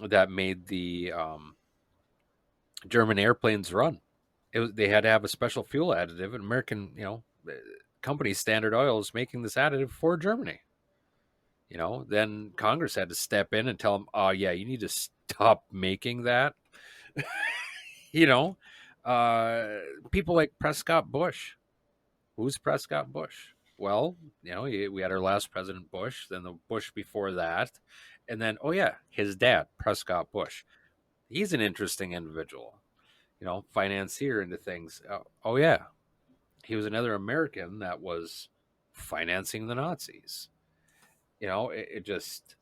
that made the German airplanes run. They had to have a special fuel additive, and American, company Standard Oil is making this additive for Germany. Then Congress had to step in and tell them, oh yeah, you need to stop making that. you know, uh, People like Prescott Bush. Who's Prescott Bush? Well, we had our last president Bush, then the Bush before that, and then his dad Prescott Bush. He's an interesting individual. Financier into things. Oh yeah, he was another American that was financing the Nazis. It just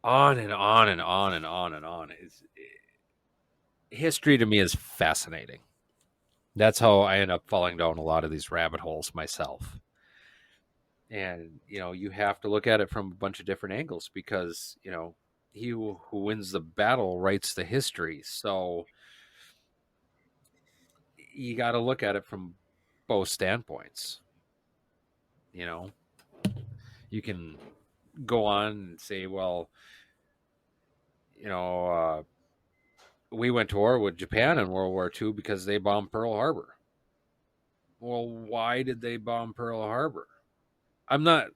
on and on and on and on and on. History to me is fascinating. That's how I end up falling down a lot of these rabbit holes myself. And you have to look at it from a bunch of different angles because he who wins the battle writes the history. So you got to look at it from both standpoints. You can go on and say, well, we went to war with Japan in World War II because they bombed Pearl Harbor. Well, why did they bomb Pearl Harbor? I'm not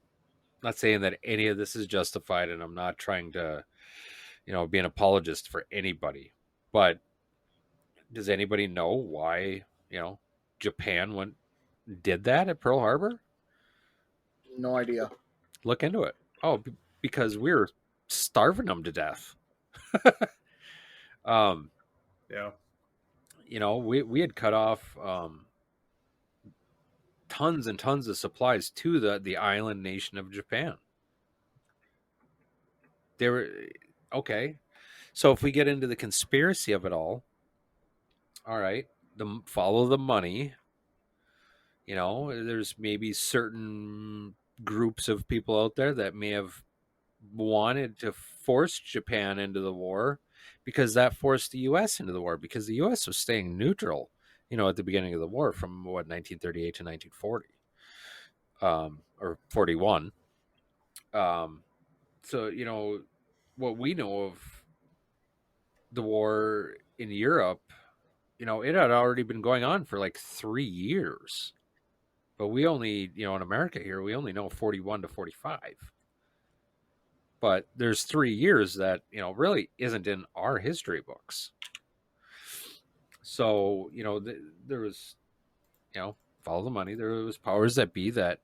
saying that any of this is justified, and I'm not trying to, be an apologist for anybody. But does anybody know why, Japan did that at Pearl Harbor?
No idea.
Look into it. Oh, because we were starving them to death.
Yeah.
We had cut off tons and tons of supplies to the island nation of Japan. They were okay. So if we get into the conspiracy of it all right, follow the money. There's maybe certain groups of people out there that may have wanted to force Japan into the war because that forced the U.S. into the war because the U.S. was staying neutral, at the beginning of the war from 1938 to 1940, or 41. So what we know of the war in Europe, it had already been going on for like 3 years. But we only, in America here, we only know 41 to 45. But there's 3 years that, really isn't in our history books. So, there was, follow the money. There was powers that be that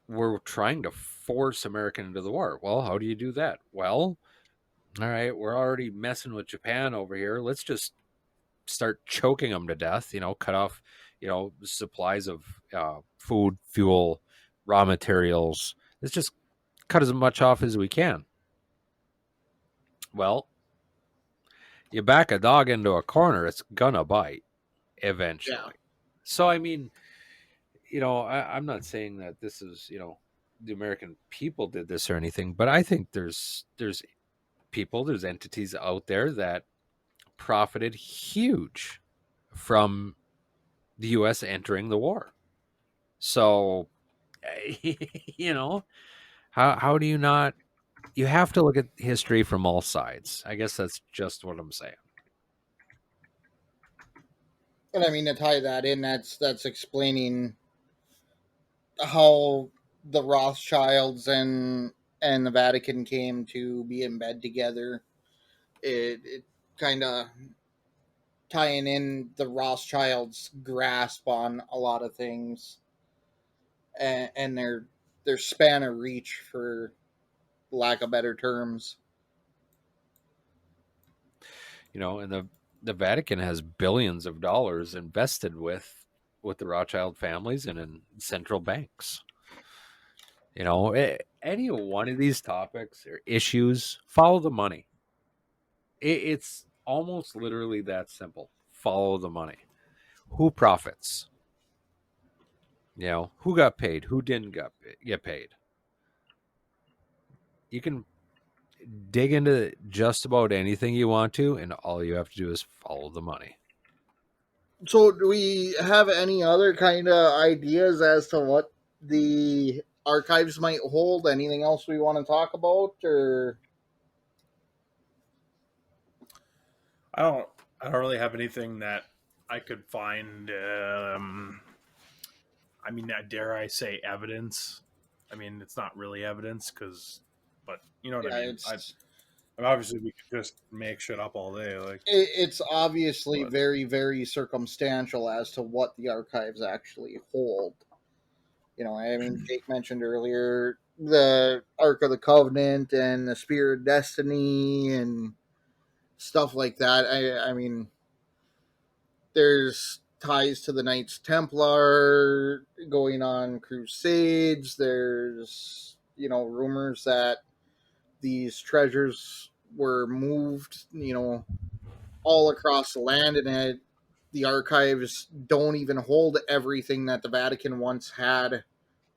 were trying to force America into the war. Well, how do you do that? Well, all right, we're already messing with Japan over here. Let's just start choking them to death, cut off, supplies of food, fuel, raw materials. Let's just cut as much off as we can. Well, you back a dog into a corner, it's gonna bite eventually. Yeah. So, I mean, I'm not saying that this is, the American people did this or anything, but I think there's people, there's entities out there that profited huge from the U.S. entering the war. So, how do you not? You have to look at history from all sides. I guess that's just what I'm saying.
And I mean, to tie that in, that's explaining how the Rothschilds and the Vatican came to be in bed together. It kind of tying in the Rothschilds' grasp on a lot of things, and their span of reach, for lack of better terms.
And the Vatican has billions of dollars invested with the Rothschild families and in central banks. Any one of these topics or issues, follow the money. It's almost literally that simple. Follow the money. Who profits? Who got paid? Who didn't get paid? You can dig into just about anything you want to, and all you have to do is follow the money.
So, do we have any other kind of ideas as to what the archives might hold? Anything else we want to talk about, or?
I don't really have anything that I could find, I mean, dare I say evidence? I mean, it's not really evidence but you know what I
Yeah,
mean. Obviously we could just make shit up all day, like.
it's obviously
But
very, very circumstantial as to what the archives actually hold. I mean, Jake mentioned earlier the Ark of the Covenant and the Spear of Destiny and stuff like that. I mean, there's ties to the Knights Templar going on crusades. There's, rumors that these treasures were moved, all across the land, and the archives don't even hold everything that the Vatican once had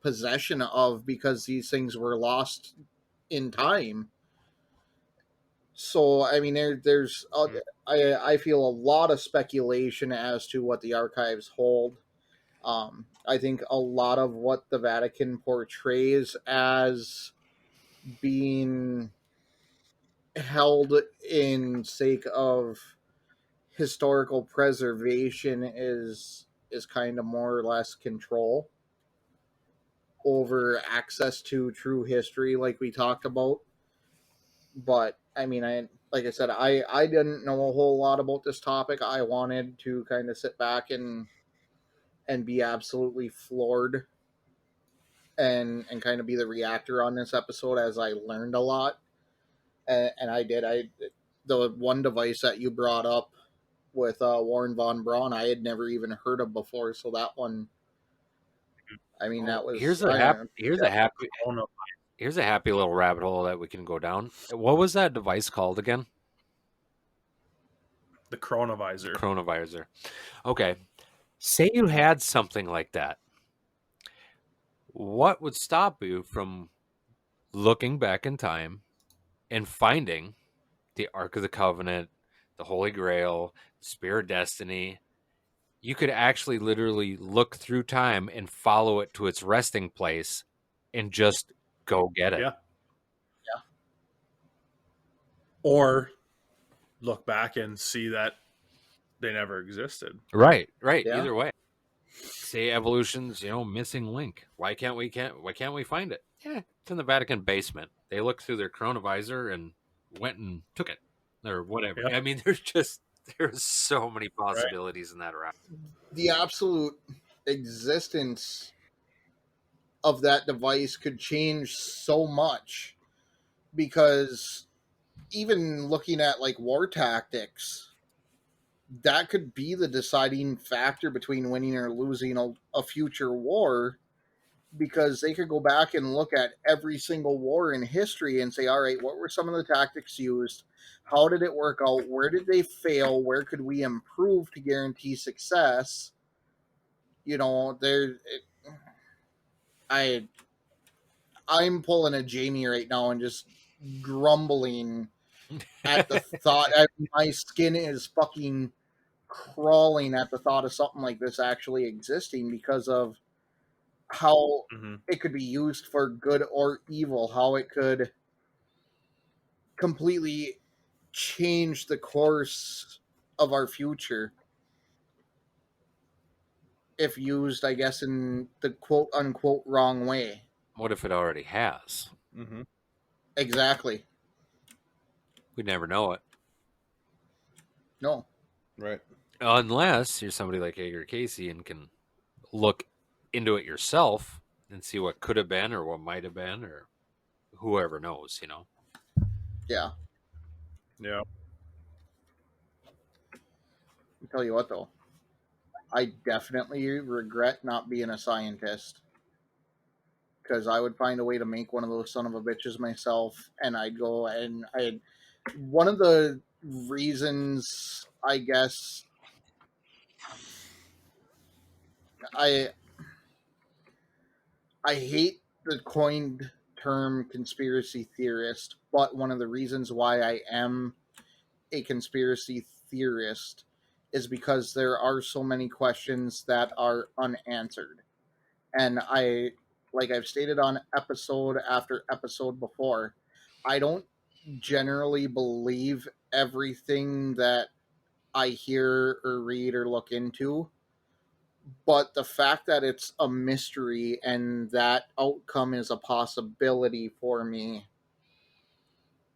possession of because these things were lost in time. So I mean, there's I feel a lot of speculation as to what the archives hold. I think a lot of what the Vatican portrays as being held in sake of historical preservation is kind of more or less control over access to true history, like we talked about. But I mean, like I said, I didn't know a whole lot about this topic. I wanted to kind of sit back and be absolutely floored and kind of be the reactor on this episode as I learned a lot, and I did. The one device that you brought up with Warren von Braun, I had never even heard of before. So that one, I mean, that was
Here's a happy little rabbit hole that we can go down. What was that device called again?
the chronovisor.
Chronovisor. Okay. Say you had something like that. What would stop you from looking back in time and finding the Ark of the Covenant, the Holy Grail, Spear of Destiny? You could actually literally look through time and follow it to its resting place and just go get it.
Yeah. Or look back and see that they never existed.
Right.
Yeah.
Either way. Say evolution's, missing link. Why can't we find it? Yeah, it's in the Vatican basement. They looked through their chronovisor and went and took it or whatever.
Yeah.
I mean, there's so many possibilities in that route.
The absolute existence of that device could change so much, because even looking at like war tactics, that could be the deciding factor between winning or losing a future war, because they could go back and look at every single war in history and say, all right, what were some of the tactics used? How did it work out? Where did they fail? Where could we improve to guarantee success? I'm pulling a Jamie right now and just grumbling at the thought. My skin is fucking crawling at the thought of something like this actually existing, because of how it could be used for good or evil, how it could completely change the course of our future if used, I guess, in the quote unquote wrong way.
What if it already has?
Mm-hmm.
Exactly.
We'd never know it.
No.
Right.
Unless you're somebody like Edgar Casey and can look into it yourself and see what could have been or what might have been, or whoever knows,
Yeah.
Yeah.
I'll tell you what, though. I definitely regret not being a scientist, because I would find a way to make one of those son of a bitches myself, and I'd go and one of the reasons, I guess, I hate the coined term conspiracy theorist, but one of the reasons why I am a conspiracy theorist is because there are so many questions that are unanswered. And like I've stated on episode after episode before, I don't generally believe everything that I hear or read or look into. But the fact that it's a mystery and that outcome is a possibility for me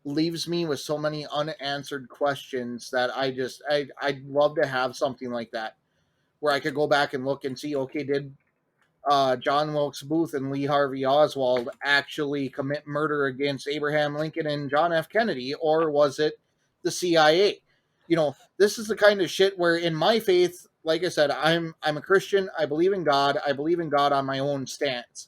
leaves me with so many unanswered questions that I'd love to have something like that where I could go back and look and see, okay, did John Wilkes Booth and Lee Harvey Oswald actually commit murder against Abraham Lincoln and John F. Kennedy, or was it the CIA? This is the kind of shit where, in my faith, like I said, I'm a Christian. I believe in God. I believe in God on my own stance.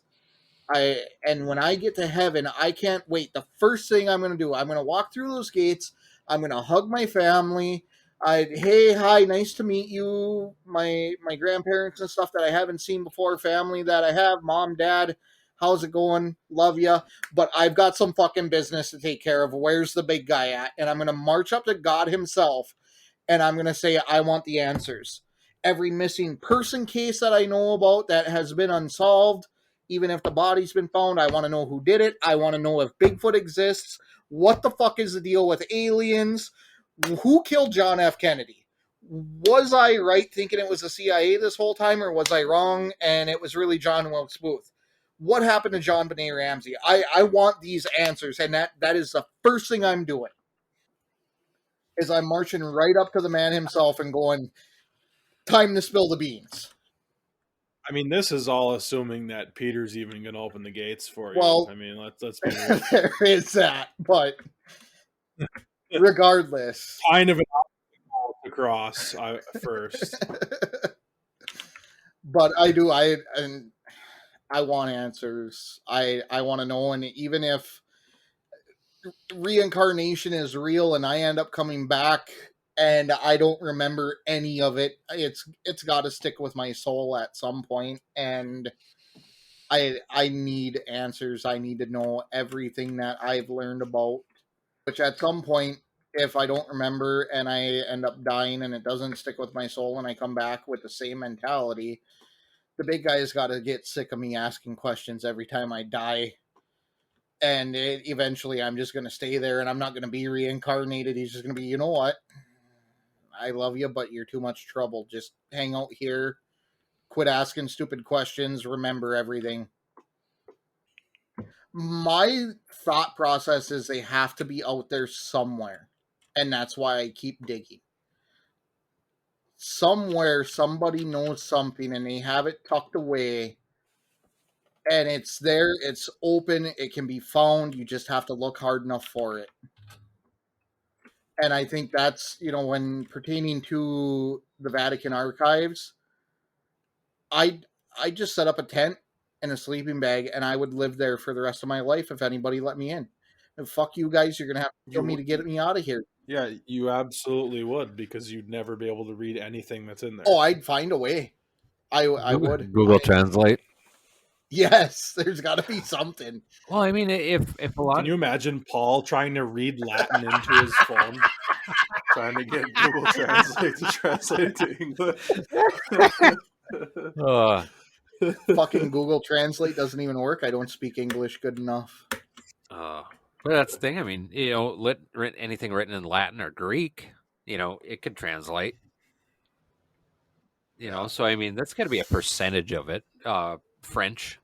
And when I get to heaven, I can't wait. The first thing I'm going to do, I'm going to walk through those gates. I'm going to hug my family. Hey, hi, nice to meet you. My grandparents and stuff that I haven't seen before, family that I have, mom, dad, how's it going? Love ya. But I've got some fucking business to take care of. Where's the big guy at? And I'm going to march up to God himself and I'm going to say, I want the answers. Every missing person case that I know about that has been unsolved, even if the body's been found, I want to know who did it. I want to know if Bigfoot exists. What the fuck is the deal with aliens? Who killed John F. Kennedy? Was I right thinking it was the CIA this whole time, or was I wrong and it was really John Wilkes Booth? What happened to John Benet Ramsey? I want these answers, and that is the first thing I'm doing. Is I'm marching right up to the man himself and going, time to spill the beans.
I mean, this is all assuming that Peter's even going to open the gates for you.
Well,
I mean, let's be real.
There is that, but regardless,
Kind of an obstacle to cross first.
But I want answers. I want to know, and even if reincarnation is real and I end up coming back and I don't remember any of it, it's got to stick with my soul at some point, and I need answers. I need to know everything that I've learned about, which at some point, if I don't remember and I end up dying and it doesn't stick with my soul and I come back with the same mentality, the big guy's got to get sick of me asking questions every time I die. And eventually I'm just going to stay there and I'm not going to be reincarnated. He's just going to be, you know what? I love you, but you're too much trouble. Just hang out here. Quit asking stupid questions. Remember everything. My thought process is they have to be out there somewhere. And that's why I keep digging. Somewhere somebody knows something and they have it tucked away. And it's there, it's open, it can be found. You just have to look hard enough for it. And I think that's, when pertaining to the Vatican Archives, I just set up a tent and a sleeping bag, and I would live there for the rest of my life if anybody let me in. And fuck you guys, you're gonna have to kill me to get me out of here.
Yeah, you absolutely would, because you'd never be able to read anything that's in there.
Oh, I'd find a way. I would.
Google Translate.
Yes, there's got to be something.
Well, I mean, if a lot.
Can you imagine Paul trying to read Latin into his phone, trying to get Google Translate to translate to English?
Fucking Google Translate doesn't even work. I don't speak English good enough.
But that's the thing. I mean, anything written in Latin or Greek, it could translate. So I mean, that's got to be a percentage of it. French.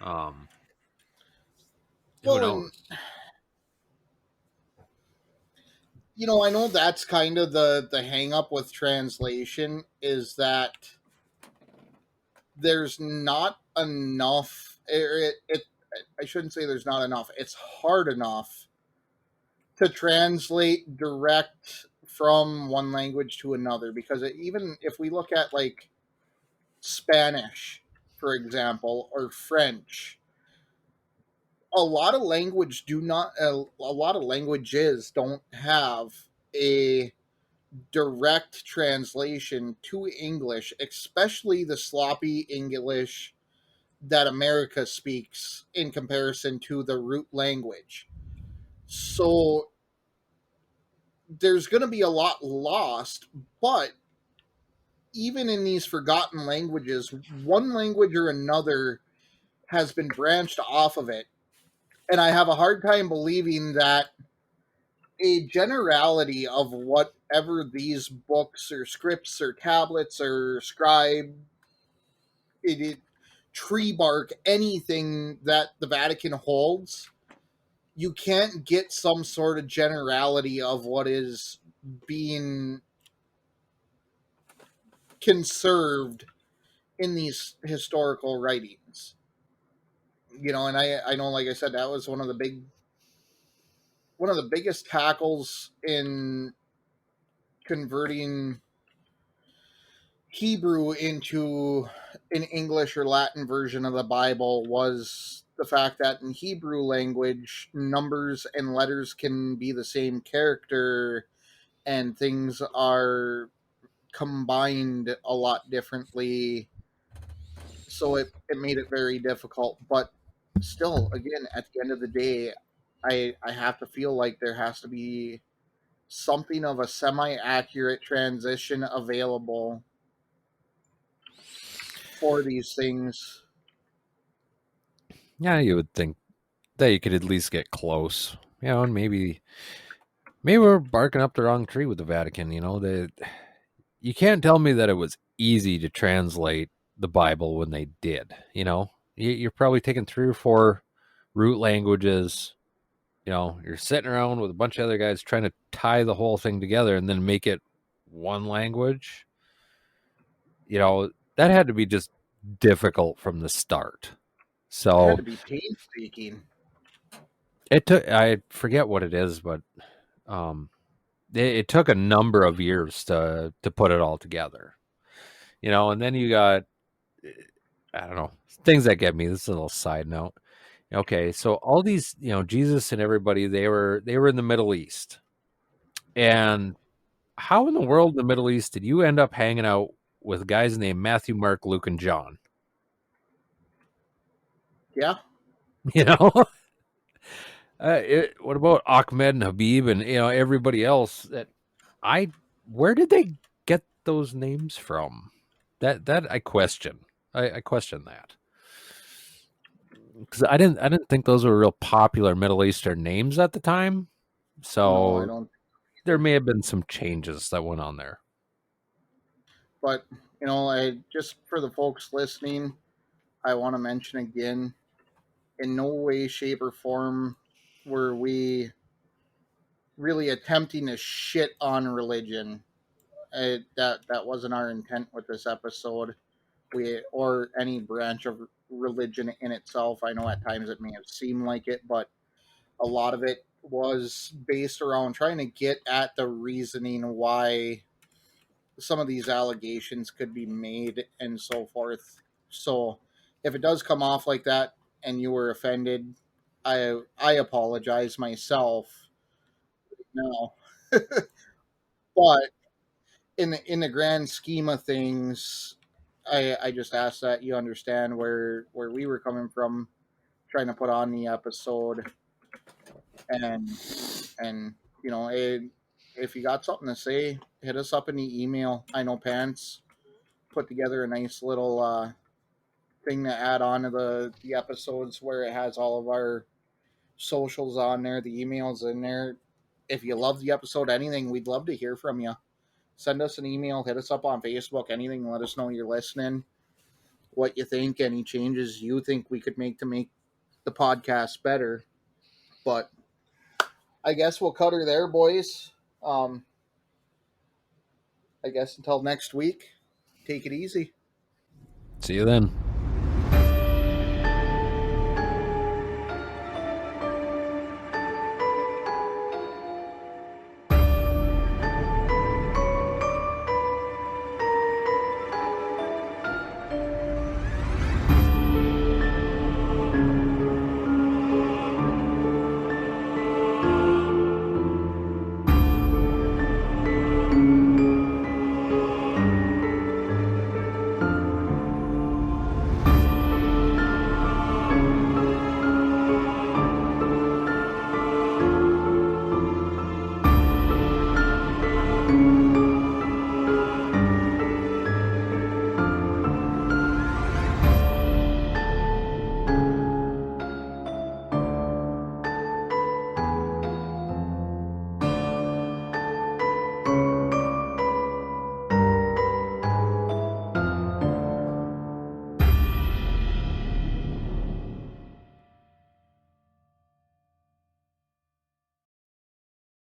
Who knows?
I know that's kind of the hang up with translation, is that there's not enough. I shouldn't say there's not enough. It's hard enough to translate direct from one language to another, because even if we look at like Spanish, for example, or French, a lot of languages don't have a direct translation to English, especially the sloppy English that America speaks in comparison to the root language. So there's going to be a lot lost, but even in these forgotten languages, one language or another has been branched off of it. And I have a hard time believing that a generality of whatever these books or scripts or tablets or scribe, it tree bark, anything that the Vatican holds, you can't get some sort of generality of what is being conserved in these historical writings. And I know, like I said, that was one of the biggest tackles in converting Hebrew into an English or Latin version of the Bible, was the fact that in Hebrew language, numbers and letters can be the same character and things are combined a lot differently. So it made it very difficult. But still, again, at the end of the day, I have to feel like there has to be something of a semi-accurate transition available for these things.
Yeah, you would think that you could at least get close, and maybe we're barking up the wrong tree with the Vatican. That you can't tell me that it was easy to translate the Bible when they did. You're probably taking 3 or 4 root languages. You're sitting around with a bunch of other guys trying to tie the whole thing together and then make it one language. That had to be just difficult from the start.
It had
So
to be painstaking.
it took, I forget what it is, but it took a number of years to put it all together. And then you got, I don't know, things that get me. This is a little side note. Okay, so all these, Jesus and everybody, they were in the Middle East. And how in the world in the Middle East did you end up hanging out with guys named Matthew, Mark, Luke, and John?
Yeah.
You know, what about Ahmed and Habib and everybody else? Where did they get those names from? That I question. I question that, because I didn't think those were real popular Middle Eastern names at the time.
No, I
So
don't.
there may have been some changes that went on there.
But I just, for the folks listening, I want to mention again, in no way, shape, or form were we really attempting to shit on religion. That wasn't our intent with this episode. Or any branch of religion in itself. I know at times it may have seemed like it, but a lot of it was based around trying to get at the reasoning why some of these allegations could be made and so forth. So if it does come off like that and you were offended, I apologize myself. No. But in the grand scheme of things, I just ask that you understand where we were coming from trying to put on the episode. And if you got something to say, hit us up in the email. I know Pants put together a nice little thing to add on to the episodes where it has all of our socials on there, the emails in there. If you love the episode, anything, we'd love to hear from you. Send us an email, hit us up on Facebook, anything. Let us know you're listening, what you think, any changes you think we could make to make the podcast better. But I guess we'll cut her there, boys. I guess until next week, take it easy.
See you then.